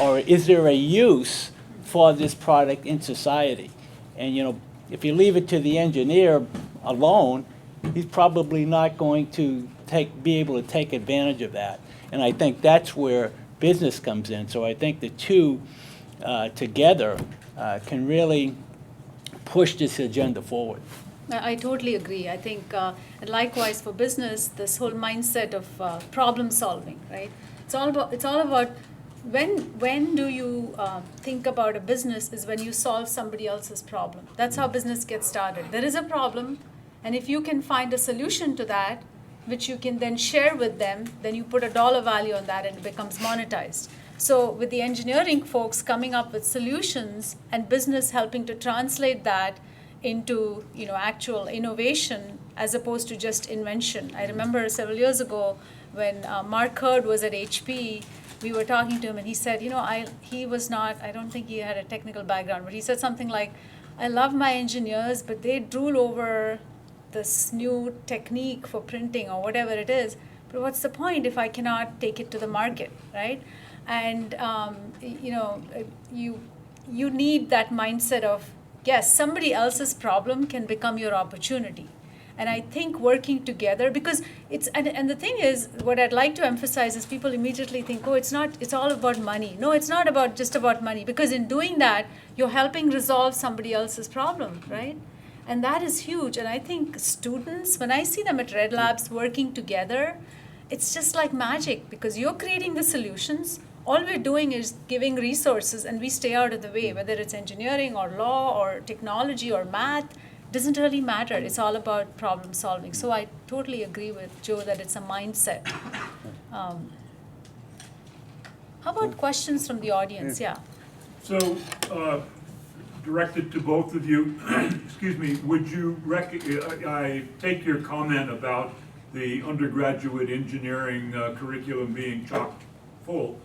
or is there a use for this product in society? And if you leave it to the engineer alone, he's probably not going to be able to take advantage of that. And I think that's where business comes in. So I think the two together can really push this agenda forward. I totally agree. I think, and likewise for business, this whole mindset of problem solving, right? It's all about when do you think about a business is when you solve somebody else's problem. That's how business gets started. There is a problem, and if you can find a solution to that, which you can then share with them, then you put a dollar value on that and it becomes monetized. So with the engineering folks coming up with solutions and business helping to translate that into actual innovation as opposed to just invention. I remember several years ago when Mark Hurd was at HP, we were talking to him and he said, I don't think he had a technical background, but he said something like, I love my engineers, but they drool over this new technique for printing or whatever it is, but what's the point if I cannot take it to the market, right? And you need that mindset of, yes, somebody else's problem can become your opportunity. And I think working together, because and the thing is, what I'd like to emphasize is people immediately think, it's all about money. No, it's not just about money, because in doing that, you're helping resolve somebody else's problem, right? And that is huge. And I think students, when I see them at Red Labs working together, it's just like magic, because you're creating the solutions. All we're doing is giving resources, and we stay out of the way, whether it's engineering or law or technology or math. Doesn't really matter. It's all about problem solving. So I totally agree with Joe that it's a mindset. How about questions from the audience? Yeah. So, directed to both of you, excuse me, would you I take your comment about the undergraduate engineering curriculum being chock full.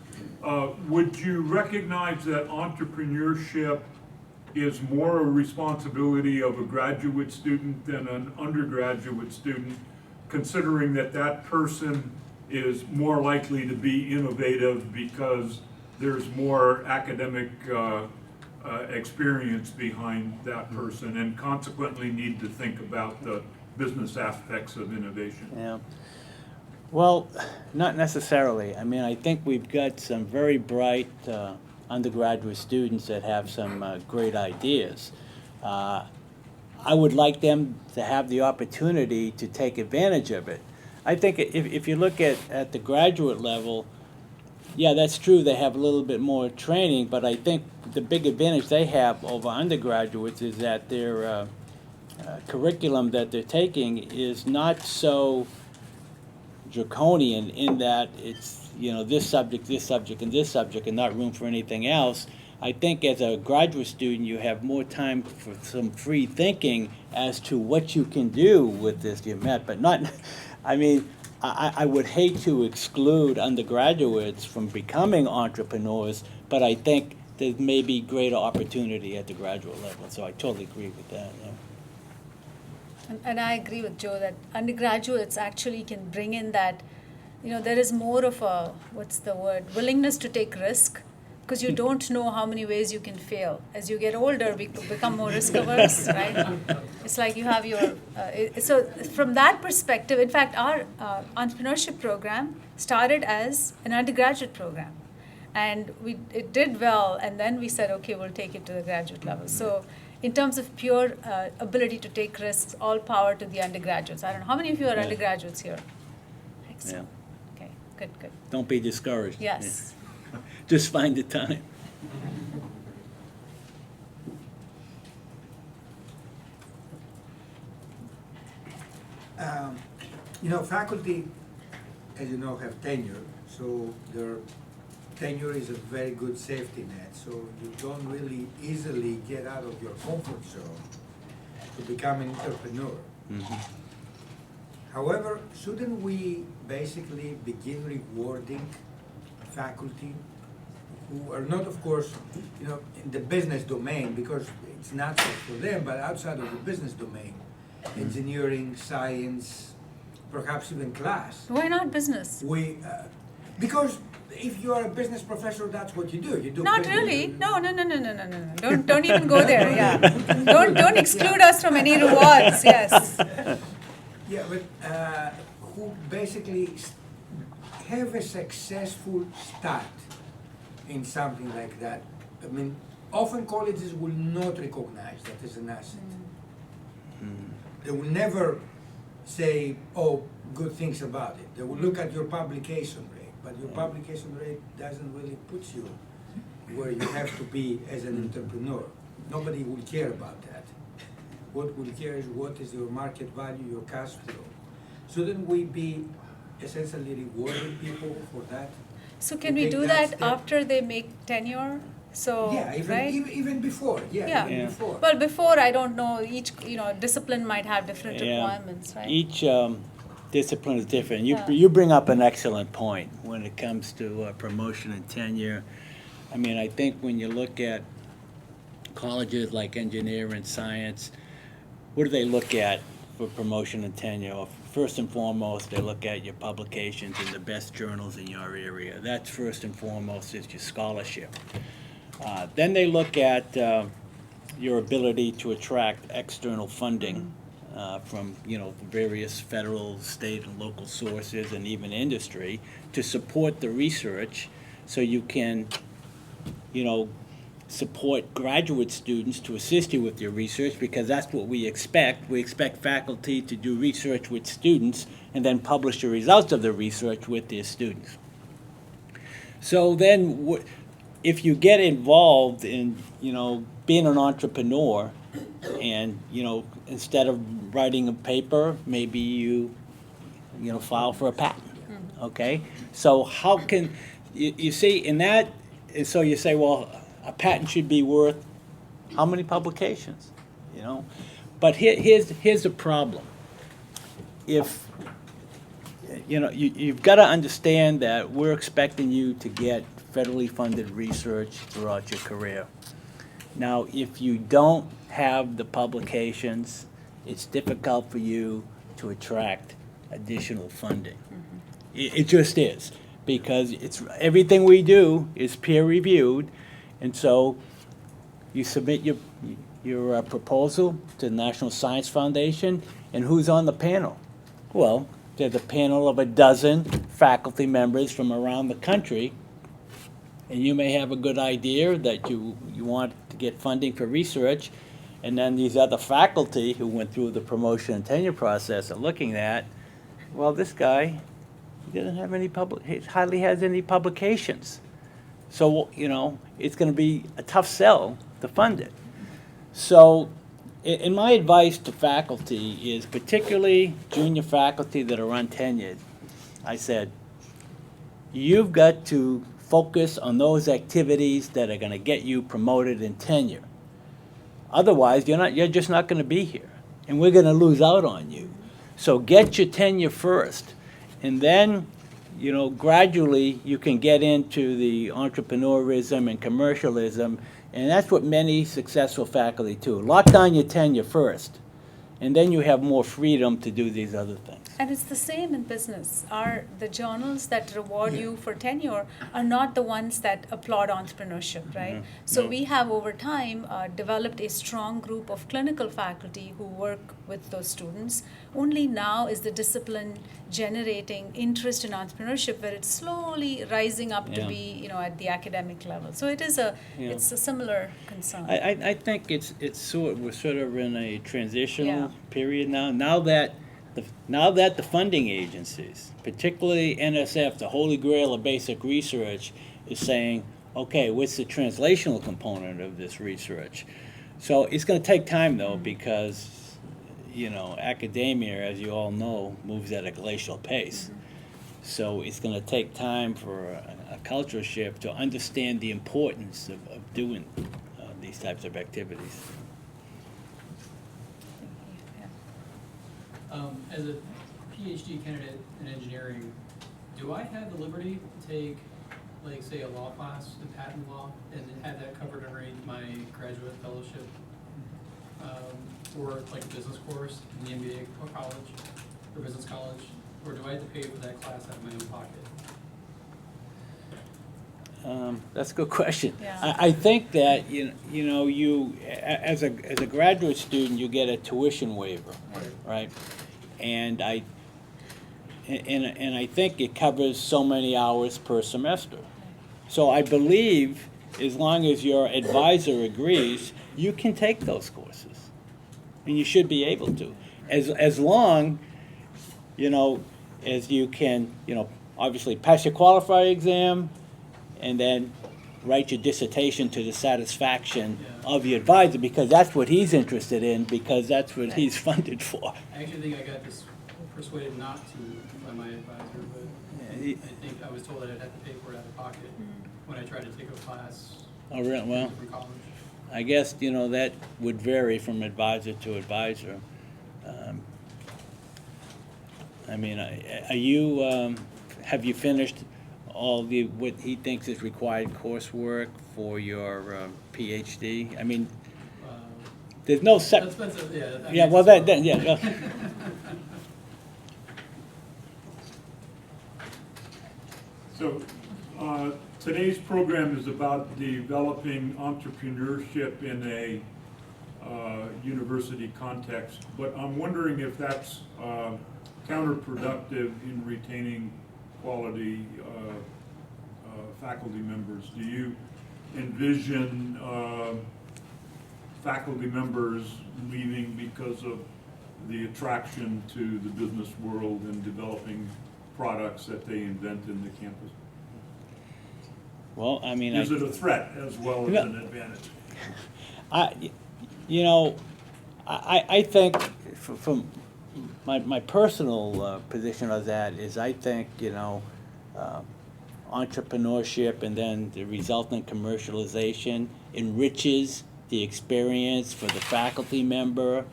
Would you recognize that entrepreneurship is more a responsibility of a graduate student than an undergraduate student, considering that person is more likely to be innovative because there's more academic experience behind that person, and consequently need to think about the business aspects of innovation? Yeah. Well, not necessarily. I mean, I think we've got some very bright undergraduate students that have some great ideas. I would like them to have the opportunity to take advantage of it. I think if you look at the graduate level, yeah, that's true, they have a little bit more training, but I think the big advantage they have over undergraduates is that their curriculum that they're taking is not so draconian in that it's this subject, and this subject, and not room for anything else. I think as a graduate student, you have more time for some free thinking as to what you can do with this you met, but not, I mean, I would hate to exclude undergraduates from becoming entrepreneurs, but I think there may be greater opportunity at the graduate level, so I totally agree with that. Yeah. And I agree with Joe that undergraduates actually can bring in that, there is more of a, willingness to take risk, because you don't know how many ways you can fail. As you get older, we become more risk averse, right? It's like you have your, so from that perspective, in fact, our entrepreneurship program started as an undergraduate program. And it did well, and then we said, okay, we'll take it to the graduate level. So in terms of pure ability to take risks, all power to the undergraduates. I don't know, how many of you are undergraduates here? Excellent. Yeah. Okay, good. Don't be discouraged. Yes. Yeah. Just find the time. Faculty, as you know, have tenure, so their tenure is a very good safety net, so you don't really easily get out of your comfort zone to become an entrepreneur. Mm-hmm. However, shouldn't we basically begin rewarding faculty who are not, of course, in the business domain, because it's natural for them, but outside of the business domain, engineering, science, perhaps even class. Why not business? Because if you are a business professor, that's what you do. You do. Not really. No. Don't even go there. Yeah. Don't exclude us from any rewards. Yes. Yeah, but who basically have a successful start in something like that. I mean, often colleges will not recognize that as an asset. They will never say, oh, good things about it. They will look at your publication rate, but your publication rate doesn't really put you where you have to be as an entrepreneur. Nobody will care about that. What will care is what is your market value, your cash flow. Shouldn't we be essentially rewarding people for that? So can To we take do that that step? after they make tenure? So, Yeah, right? even before, even before. Well, before, I don't know, each, discipline might have different requirements, right? Each discipline is different. You, Yeah. you bring up an excellent point when it comes to promotion and tenure. I mean, I think when you look at colleges like engineering, science, what do they look at for promotion and tenure? First and foremost, they look at your publications in the best journals in your area. That's first and foremost is your scholarship. Then they look at your ability to attract external funding from, various federal, state, and local sources, and even industry to support the research, so you can, support graduate students to assist you with your research, because that's what we expect. We expect faculty to do research with students and then publish the results of the research with their students. So then, if you get involved in, being an entrepreneur, and, instead of writing a paper, maybe you, file for a patent, okay? So how can, you see, in that, and so you say, well, a patent should be worth how many publications, But here's the problem. If, you've got to understand that we're expecting you to get federally funded research throughout your career. Now, if you don't have the publications, it's difficult for you to attract additional funding. It just is, because everything we do is peer reviewed, and so you submit your proposal to the National Science Foundation, and who's on the panel? Well, there's a panel of a dozen faculty members from around the country, and you may have a good idea that you want to get funding for research, and then these other faculty who went through the promotion and tenure process are looking at, well, this guy, he doesn't have any he hardly has any publications. So, it's going to be a tough sell to fund it. So, in my advice to faculty is, particularly junior faculty that are untenured, I said, you've got to focus on those activities that are going to get you promoted in tenure. Otherwise, you're just not going to be here, and we're going to lose out on you. So get your tenure first, and then, gradually you can get into the entrepreneurism and commercialism, and that's what many successful faculty do. Lock down your tenure first, and then you have more freedom to do these other things. And it's the same in business. The journals that reward you for tenure are not the ones that applaud entrepreneurship, right? Mhm. So No. we have over time developed a strong group of clinical faculty who work with those students. Only now is the discipline generating interest in entrepreneurship, where it's slowly rising up to Yeah. be, at the academic level. So it is it's a similar concern. I think we're sort of in a transitional Yeah. period now. Now that the funding agencies, particularly NSF, the holy grail of basic research, is saying, okay, what's the translational component of this research? So it's going to take time, though, because, academia, as you all know, moves at a glacial pace. So it's going to take time for a cultural shift to understand the importance of doing these types of activities. As a PhD candidate in engineering, do I have the liberty to take, like, say, a law class, the patent law, and then have that covered underneath my graduate fellowship? Or like a business course in the MBA college or business college? Or do I have to pay for that class out of my own pocket? That's a good question. Yeah. I think that, as a graduate student, you get a tuition waiver, right? And I think it covers so many hours per semester. So I believe as long as your advisor agrees, you can take those courses. And you should be able to. As long, as you can, obviously pass your qualifying exam and then write your dissertation to the satisfaction of your advisor, because that's what he's interested in, because that's what he's funded for. I actually think I got persuaded not to by my advisor, but I think I was told that I'd have to pay for it out of pocket when I tried to take a class. Oh, really? Well, from college. I guess, that would vary from advisor to advisor. Are you, have you finished all what he thinks is required coursework for your PhD? There's no set. That's expensive, yeah. Yeah, well, yeah. So today's program is about developing entrepreneurship in a university context, but I'm wondering if that's counterproductive in retaining quality faculty members. Do you envision faculty members leaving because of the attraction to the business world and developing products that they invent in the campus? Well, is it a threat as well as an advantage? I think from my personal position on that is I think, entrepreneurship and then the resultant commercialization enriches the experience for the faculty member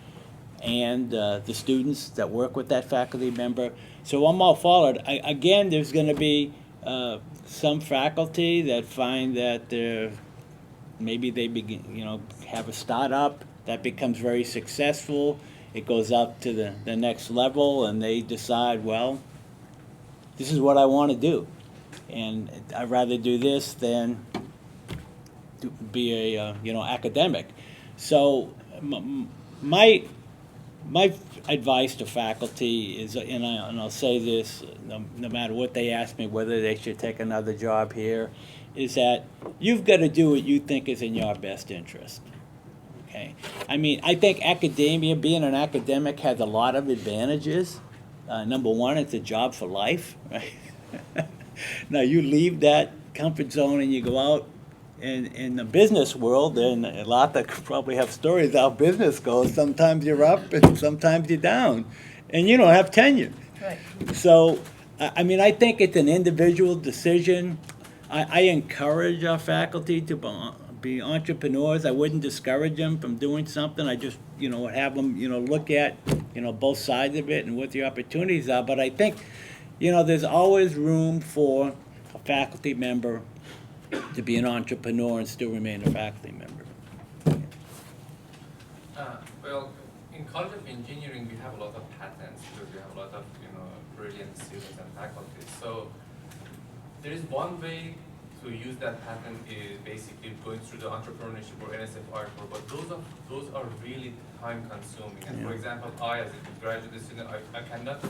and the students that work with that faculty member. So I'm all for it. Again, there's going to be some faculty that find that maybe they begin, have a startup that becomes very successful. It goes up to the next level, and they decide, well, this is what I want to do, and I'd rather do this than be a academic. So my advice to faculty is, and I'll say this, no matter what they ask me, whether they should take another job here, is that you've got to do what you think is in your best interest. Okay? I think academia, being an academic, has a lot of advantages. Number one, it's a job for life, right? Now, you leave that comfort zone and you go out in the business world, and a lot that could probably have stories how business goes. Sometimes you're up and sometimes you're down, and you don't have tenure. Right. So, I think it's an individual decision. I encourage our faculty to be entrepreneurs. I wouldn't discourage them from doing something. I just, have them, look at, both sides of it and what the opportunities are. But I think, there's always room for a faculty member to be an entrepreneur and still remain a faculty member. Well, in College of Engineering, we have a lot of patents because we have a lot of brilliant students and faculty. So there is one way to use that patent is basically going through the entrepreneurship or NSF course, but those are really time consuming. And for example, I as a graduate student, I cannot,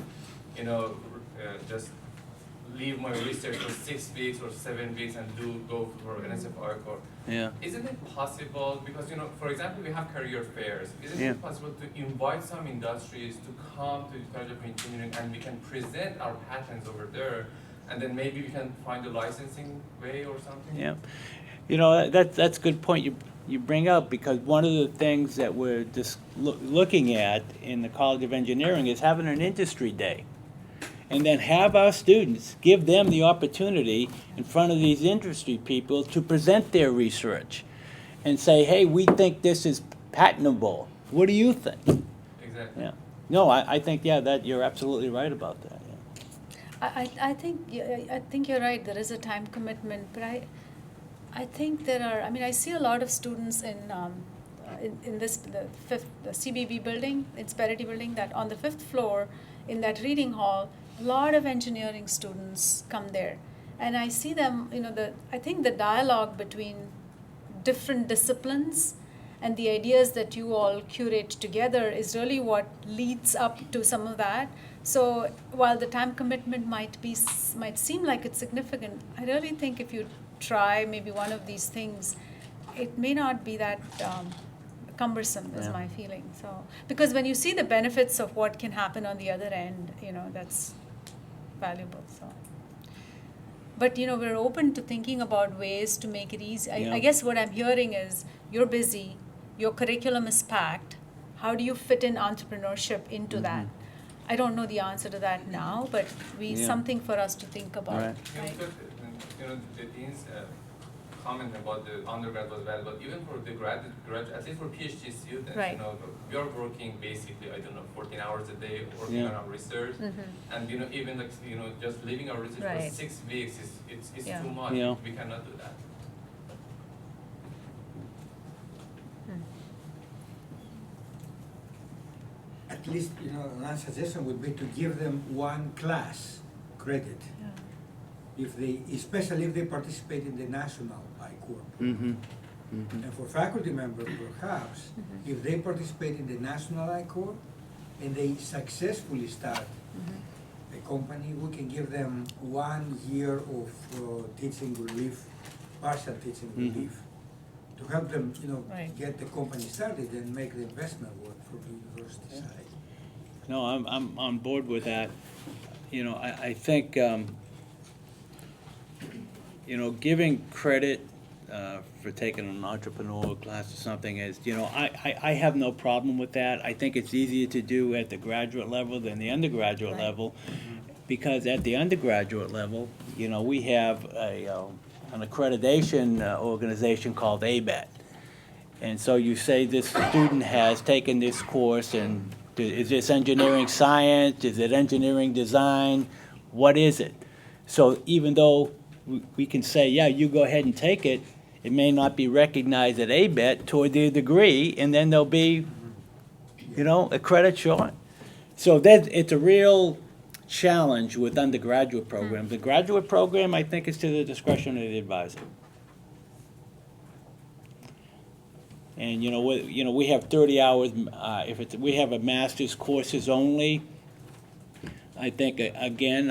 just leave my research for 6 weeks or 7 weeks and go for NSF course. Yeah. Isn't it possible, because for example, we have career fairs, isn't it possible to invite some industries to come to the College of Engineering and we can present our patents over there, and then maybe we can find a licensing way or something? Yeah. That's a good point you bring up, because one of the things that we're just looking at in the College of Engineering is having an industry day. And then have our students, give them the opportunity in front of these industry people to present their research and say, hey, we think this is patentable. What do you think? Exactly. Yeah. No, I think, that you're absolutely right about that. Yeah. I think you're right. There is a time commitment, but I think there are. I see a lot of students in the CBB building, Insperity building, that on the 5th floor in that reading hall, a lot of engineering students come there, and I see them. I think the dialogue between different disciplines and the ideas that you all curate together is really what leads up to some of that. So while the time commitment might seem like it's significant, I really think if you try maybe one of these things, it may not be that cumbersome, is my feeling. So because when you see the benefits of what can happen on the other end, that's valuable. So. But we're open to thinking about ways to make it easy. I guess what I'm hearing is you're busy, your curriculum is packed. How do you fit in entrepreneurship into that? I don't know the answer to that now, but something for us to think about. Right. The dean's comment about the undergrad was valuable. Even for the graduate, at least for PhD students, right. We are working basically, 14 hours a day working on our research, and even just leaving our research for 6 weeks is too much. We cannot do that. At least, one suggestion would be to give them one class credit. Especially if they participate in the national I-Corps. And for faculty members, perhaps, if they participate in the national I-Corps and they successfully start a company, we can give them 1 year of teaching relief, partial teaching relief, to help them, get the company started and make the investment work from the university side. No, I'm on board with that. I think. Giving credit for taking an entrepreneurial class or something is, I have no problem with that. I think it's easier to do at the graduate level than the undergraduate level, because at the undergraduate level, we have an accreditation organization called ABET. And so you say this student has taken this course, and is this engineering science? Is it engineering design? What is it? So even though we can say, yeah, you go ahead and take it, it may not be recognized at ABET toward their degree, and then there'll be, a credit short. So it's a real challenge with undergraduate programs. The graduate program, I think, is to the discretion of the advisor. And we have 30 hours. We have a master's courses only. I think again,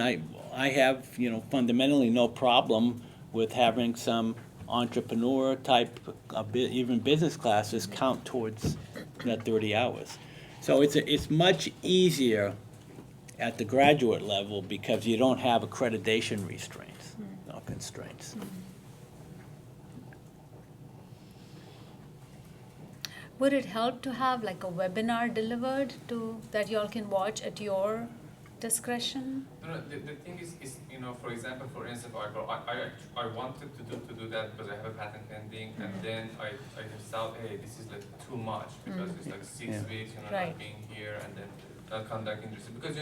I have fundamentally no problem with having some entrepreneur type, even business classes count towards that 30 hours. So it's much easier at the graduate level because you don't have accreditation restraints or constraints. Would it help to have like a webinar delivered that y'all can watch at your discretion? No, the thing is, for example, for instance, I wanted to do that because I have a patent pending, and then I thought, hey, this is like too much because it's like 6 weeks, not being here, and then not conducting research. Because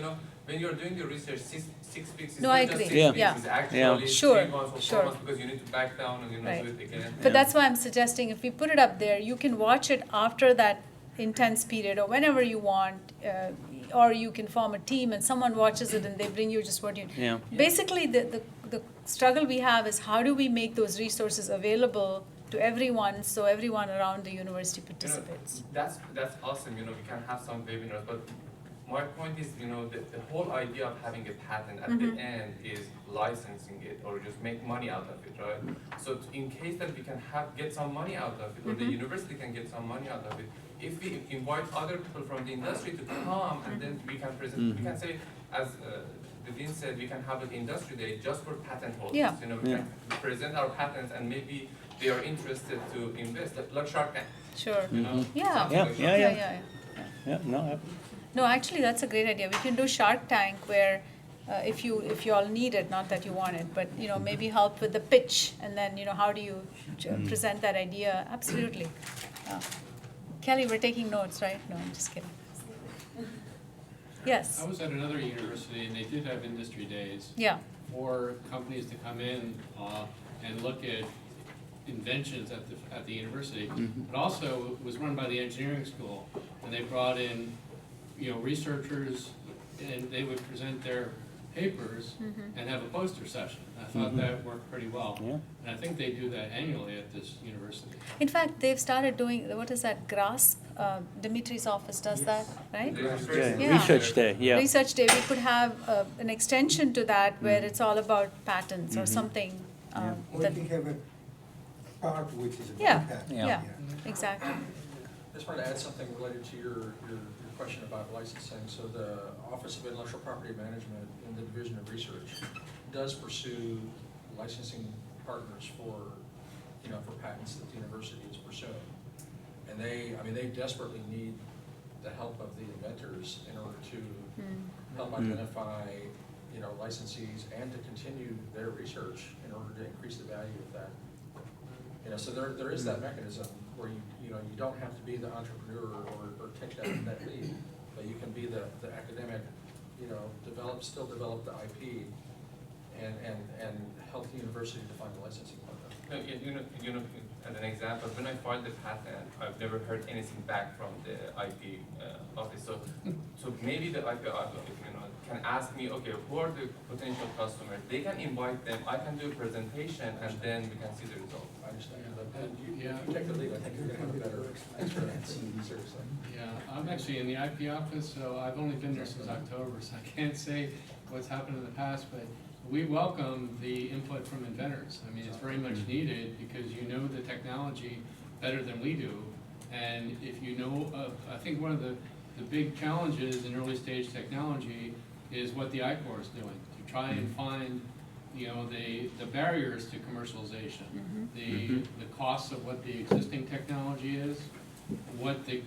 when you're doing your research, 6 weeks is not just 6 weeks, it's actually 3 months or 4 months because you need to back down and do it again. But that's why I'm suggesting if we put it up there, you can watch it after that intense period or whenever you want. Or you can form a team and someone watches it and they bring you just what you... Basically, the struggle we have is how do we make those resources available to everyone so everyone around the university participates. That's awesome, we can have some webinars, but my point is, the whole idea of having a patent at the end is licensing it or just make money out of it, right? So in case that we can get some money out of it, or the university can get some money out of it, if we invite other people from the industry to come and then we can present, we can say, as the dean said, we can have an industry day just for patent holders. We can present our patents and maybe they are interested to invest, like Shark Tank. Sure. No, actually, that's a great idea. We can do Shark Tank where if you all need it, not that you want it, but maybe help with the pitch and then how do you present that idea? Absolutely. Kelly, we're taking notes, right? No, I'm just kidding. Yes. I was at another university and they did have industry days. For companies to come in and look at inventions at the university. But also it was run by the engineering school, and they brought in researchers, and they would present their papers and have a poster session. I thought that worked pretty well. Yeah. And I think they do that annually at this university. In fact, they've started doing, what is that, GRASP? Dimitri's office does that, right? Yeah, Research Day, yeah. Research Day, we could have an extension to that where it's all about patents or something. Or you that- can have a part which is about Yeah, that. yeah, exactly. I just wanted to add something related to your question about licensing. So the Office of Intellectual Property Management in the Division of Research does pursue licensing partners for patents that the university is pursuing. And they desperately need the help of the inventors in order to help identify, licensees and to continue their research in order to increase the value of that. So there is that mechanism where you don't have to be the entrepreneur or take that lead, but you can be the academic, still develop the IP and help the university to find a licensing partner. As an example, when I filed the patent, I've never heard anything back from the IP office. So maybe the IP office, can ask me, okay, who are the potential customers? They can invite them. I can do a presentation, and then we can see the results. I understand. But Yeah. if you take the lead, I think you're going to have a better experience. Seriously. Yeah, I'm actually in the IP office, so I've only been there since October, so I can't say what's happened in the past, but we welcome the input from inventors. I mean, it's very much needed because you know the technology better than we do. And if you know, I think one of the big challenges in early stage technology is what the ICOR is doing, to try and find, the barriers to commercialization, the costs of what the existing technology is, what the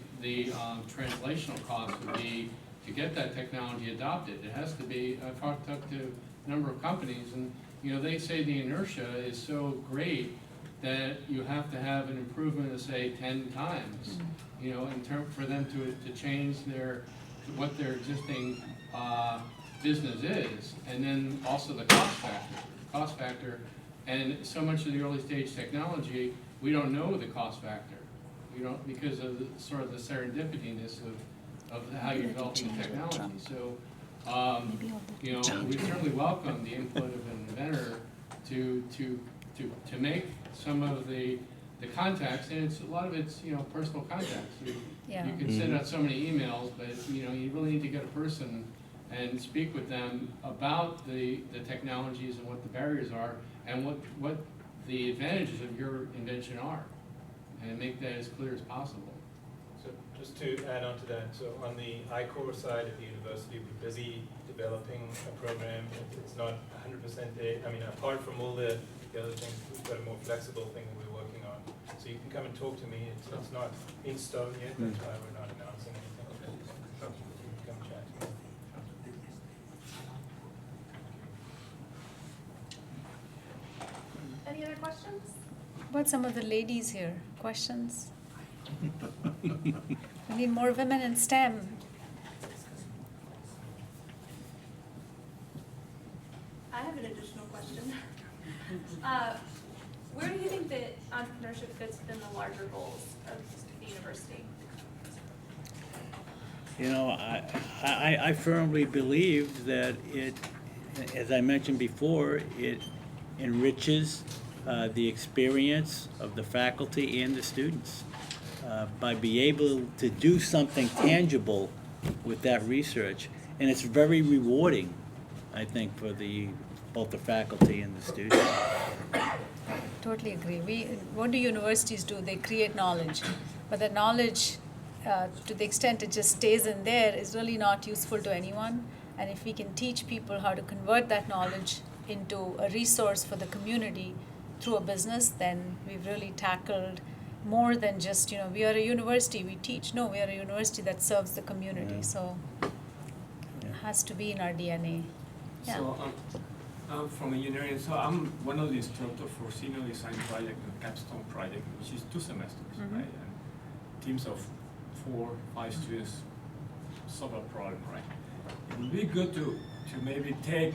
translational cost would be to get that technology adopted. It has to be, I've talked to a number of companies, and they say the inertia is so great that you have to have an improvement of, say, 10 times, for them to change what their existing business is, and then also the cost factor. And so much of the early stage technology, we don't know the cost factor. We don't, because of the serendipityness of how you're developing the technology. So, we certainly welcome the input of an inventor to make some of the contacts, and a lot of it's personal contacts. You can send out so many emails, but you really need to get a person and speak with them about the technologies and what the barriers are and what the advantages of your invention are, and make that as clear as possible. So just to add on to that, so on the ICOR side of the university, we're busy developing a program. It's not 100% there. I mean, apart from all the other things, we've got a more flexible thing that we're working on. So you can come and talk to me. It's not in stone yet. That's why we're not announcing anything. So you can come chat to me. Any other questions? What about some of the ladies here? Questions? We need more women in STEM. I have an additional question. Where do you think that entrepreneurship fits within the larger goals of the university? I firmly believe that it, as I mentioned before, it enriches the experience of the faculty and the students by being able to do something tangible with that research. And it's very rewarding, I think, for both the faculty and the students. Totally agree. What do universities do? They create knowledge, but the knowledge, to the extent it just stays in there, is really not useful to anyone. And if we can teach people how to convert that knowledge into a resource for the community through a business, then we've really tackled more than just, we are a university, we teach. No, we are a university that serves the community. So it has to be in our DNA. Yeah. So I'm from engineering, so I'm one of the instructors for senior design project, the capstone project, which is 2 semesters, right? And teams of 4, 5 students solve a problem, right? It would be good to maybe take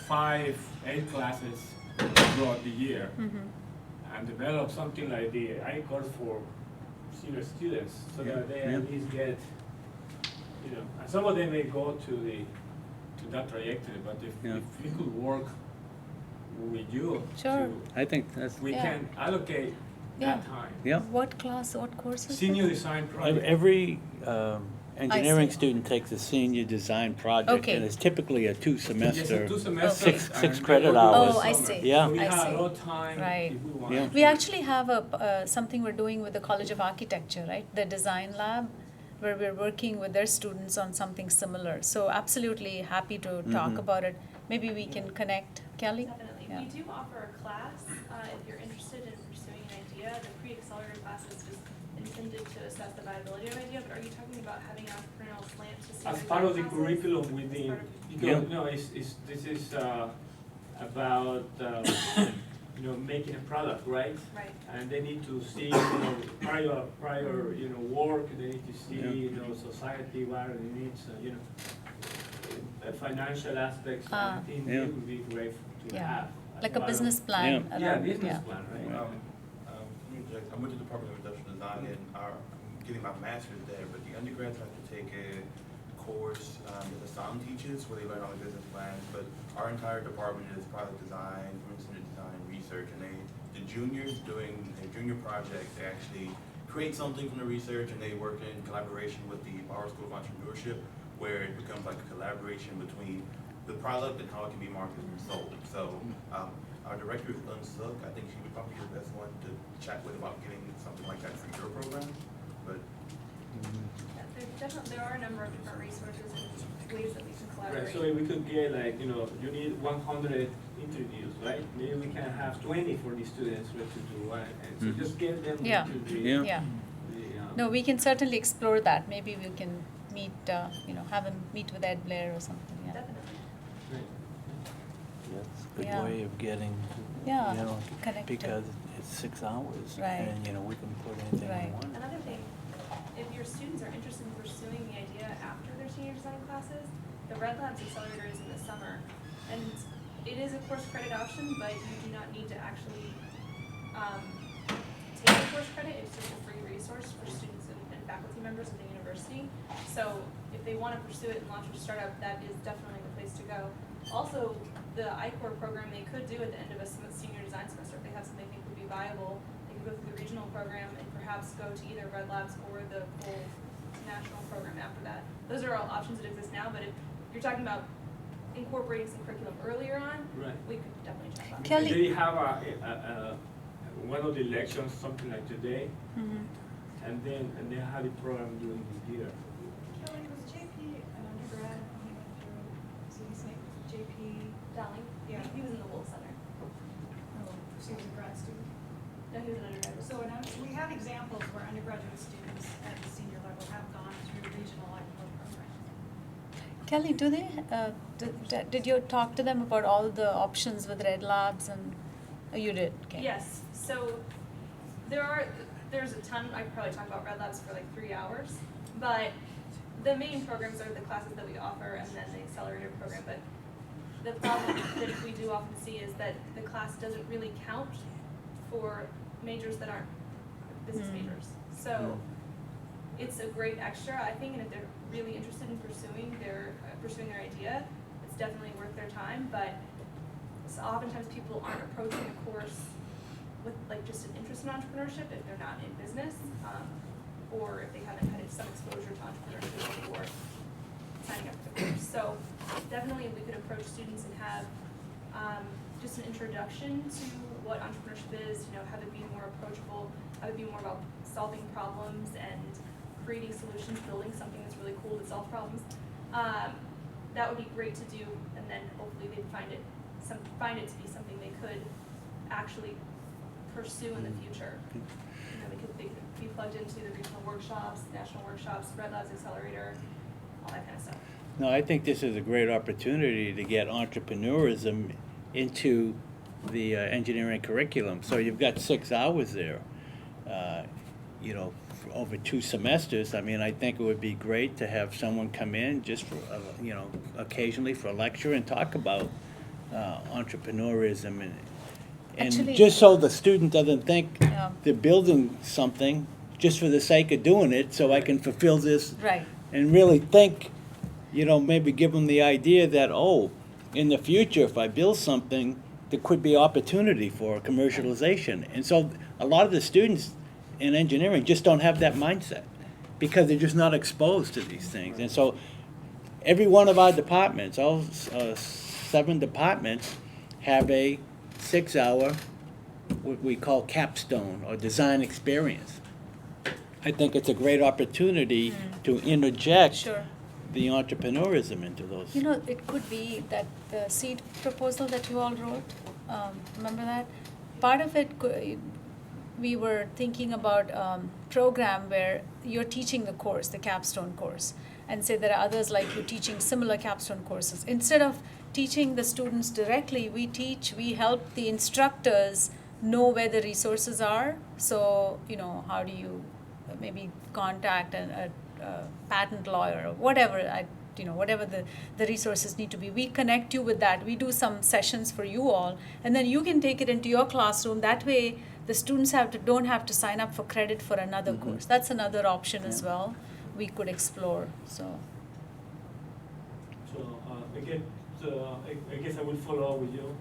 5, 8 classes throughout the year and develop something like the I-course for senior students, so that they at least get, and some of them may go to to that trajectory, but Yeah. if we could work with you. Sure. I think that's, We Yeah. can allocate Yeah. that time. yeah. What class, what course is Senior it? design project. Every engineering see. student takes a senior design project, Okay. and it's typically a 2-semester. Yes, 2 semesters. Six and credit they go hours. Oh, I summer. see. Yeah. So we I have see. a lot of time Right. if we want. Yeah. We actually have something we're doing with the College of Architecture, right? The design lab, where we're working with their students on something similar. So absolutely happy to talk Mhm. about it. Maybe we can connect. Kelly? Definitely. Yeah. We do offer a class, if you're interested in pursuing an idea. The pre-accelerator class is just intended to assess the viability of an idea, but are you talking about having an entrepreneurial slant to see? As part of the curriculum within, because, no, this is about, making a product, right? Right. And they need to see, prior, work, they need to see, society, what it needs, financial aspects, I think Yeah. it would be great to Yeah. have. as Like a part of- business plan. Yeah. Yeah, around- business yeah. plan, right? Let me interject. I went to the Department of Industrial Design and I'm getting my master's there, but the undergrads have to take a course that the SOM teaches where they learn all the business plans, but our entire department is product design, instrument design, research, and the juniors doing their junior project, they actually create something from the research and they work in collaboration with the Bauer School of Entrepreneurship, where it becomes like a collaboration between the product and how it can be marketed and sold. So our director is Unsook. I think she would probably be the best one to chat with about getting something like that for your program. But There are a number of different resources and ways that we can collaborate. Right, so if we could get like, you need 100 interviews, right? Maybe we can have 20 for the students to do, right? And so just get them Yeah. into the. Yeah. No, we can certainly explore that. Maybe we can meet, have them meet with Ed Blair or something, yeah. Definitely. That's a good Yeah. way of getting, Yeah, you know, connected. because it's 6 hours. Right. And, we can put anything Right. we want. Another thing, if your students are interested in pursuing the idea after their senior design classes, the Red Labs Accelerator is in the summer. And it is a course credit option, but you do not need to actually take the course credit. It's just a free resource for students and faculty members of the university. So if they want to pursue it and launch a startup, that is definitely the place to go. Also, the I-Core program they could do at the end of a senior design semester, if they have something they think would be viable, they could go through the regional program and perhaps go to either Red Labs or the full national program after that. Those are all options that exist now, but if you're talking about incorporating some curriculum earlier on, Right. we could definitely chat about Kelly- that. They have one of the lections, something like today, Mhm. and they have a program during the year. Kelly, was JP an undergrad when he went through City Snake? JP Dowling? Yeah. He was in the Wool Center. Oh, so he was a grad student? No, he was an undergraduate. So we have examples where undergraduate students at the senior level have gone through regional I-Core programs. Kelly, do they, did you talk to them about all the options with Red Labs and, oh, you did, okay. Yes, so there's a ton, I could probably talk about Red Labs for like 3 hours, but the main programs are the classes that we offer and then the accelerator program, but the problem that we do often see is that the class doesn't really count for majors that aren't business majors. So it's a great extra, I think, and if they're really interested in pursuing their idea, it's definitely worth their time, but so oftentimes people aren't approaching a course with like just an interest in entrepreneurship if they're not in business, or if they haven't had some exposure to entrepreneurship before signing up for the course. So definitely we could approach students and have just an introduction to what entrepreneurship is, have it be more approachable, have it be more about solving problems and creating solutions, building something that's really cool to solve problems. That would be great to do, and then hopefully they'd find it to be something they could actually pursue in the future. They could be plugged into the regional workshops, national workshops, Red Labs Accelerator, all that kind of stuff. No, I think this is a great opportunity to get entrepreneurism into the engineering curriculum. So you've got 6 hours there, for over 2 semesters. I mean, I think it would be great to have someone come in just for, occasionally for a lecture and talk about entrepreneurism and Actually- just so the student doesn't think Yeah. they're building something just for the sake of doing it, so I can fulfill this Right. and really think you know, maybe give them the idea that, oh, in the future, if I build something, there could be opportunity for commercialization. And so a lot of the students in engineering just don't have that mindset because they're just not exposed to these things. And so every one of our departments, all 7 departments, have a 6-hour, what we call capstone or design experience. I think it's a great opportunity to interject Sure. the entrepreneurism into those. You know, it could be that the seed proposal that you all wrote, remember that? Part of it, we were thinking about program where you're teaching the course, the capstone course, and say there are others like you teaching similar capstone courses. Instead of teaching the students directly, we help the instructors know where the resources are. So, you know, how do you maybe contact a patent lawyer or whatever, whatever the resources need to be. We connect you with that. We do some sessions for you all, and then you can take it into your classroom. That way, the students don't have to sign up for credit for another course. That's another option as well we could explore. So Again, I guess I will follow up with you.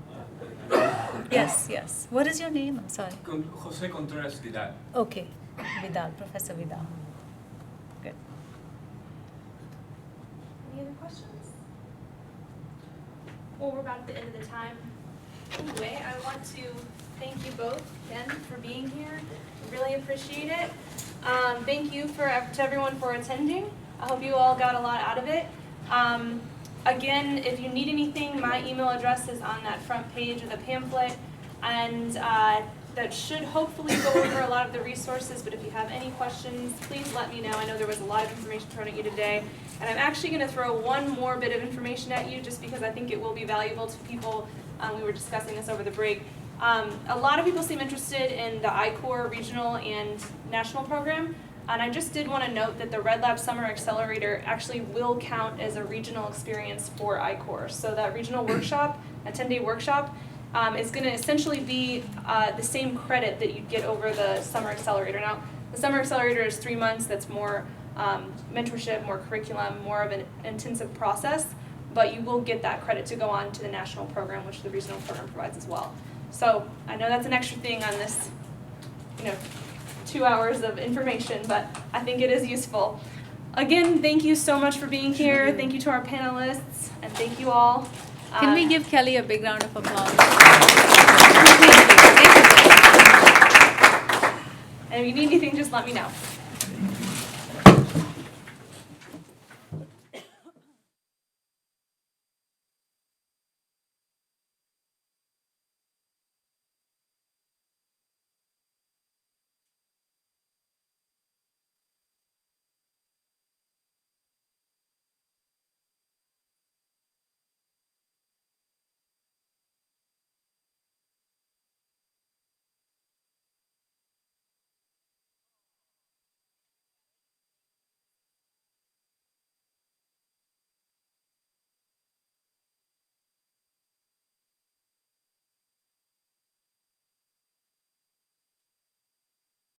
yes. What is your name? I'm sorry. Jose Contreras Vidal. Okay, Vidal, Professor Vidal. Good. Any other questions? Well, we're about at the end of the time. Anyway, I want to thank you both again for being here. Really appreciate it. Thank you to everyone for attending. I hope you all got a lot out of it. Again, if you need anything, my email address is on that front page of the pamphlet, and that should hopefully go over a lot of the resources, but if you have any questions, please let me know. I know there was a lot of information thrown at you today, and I'm actually going to throw one more bit of information at you just because I think it will be valuable to people. We were discussing this over the break. A lot of people seem interested in the I-Corps regional and national program. And I just did want to note that the Red Lab Summer Accelerator actually will count as a regional experience for I-Corps. So that regional workshop, a 10-day workshop, is going to essentially be the same credit that you'd get over the Summer Accelerator. Now, the Summer Accelerator is 3 months. That's more mentorship, more curriculum, more of an intensive process. But you will get that credit to go on to the national program, which the regional program provides as well. So I know that's an extra thing on this, 2 hours of information, but I think it is useful. Again, thank you so much for being here. Thank you to our panelists, and thank you all. Can we give Kelly a big round of applause? And if you need anything, just let me know.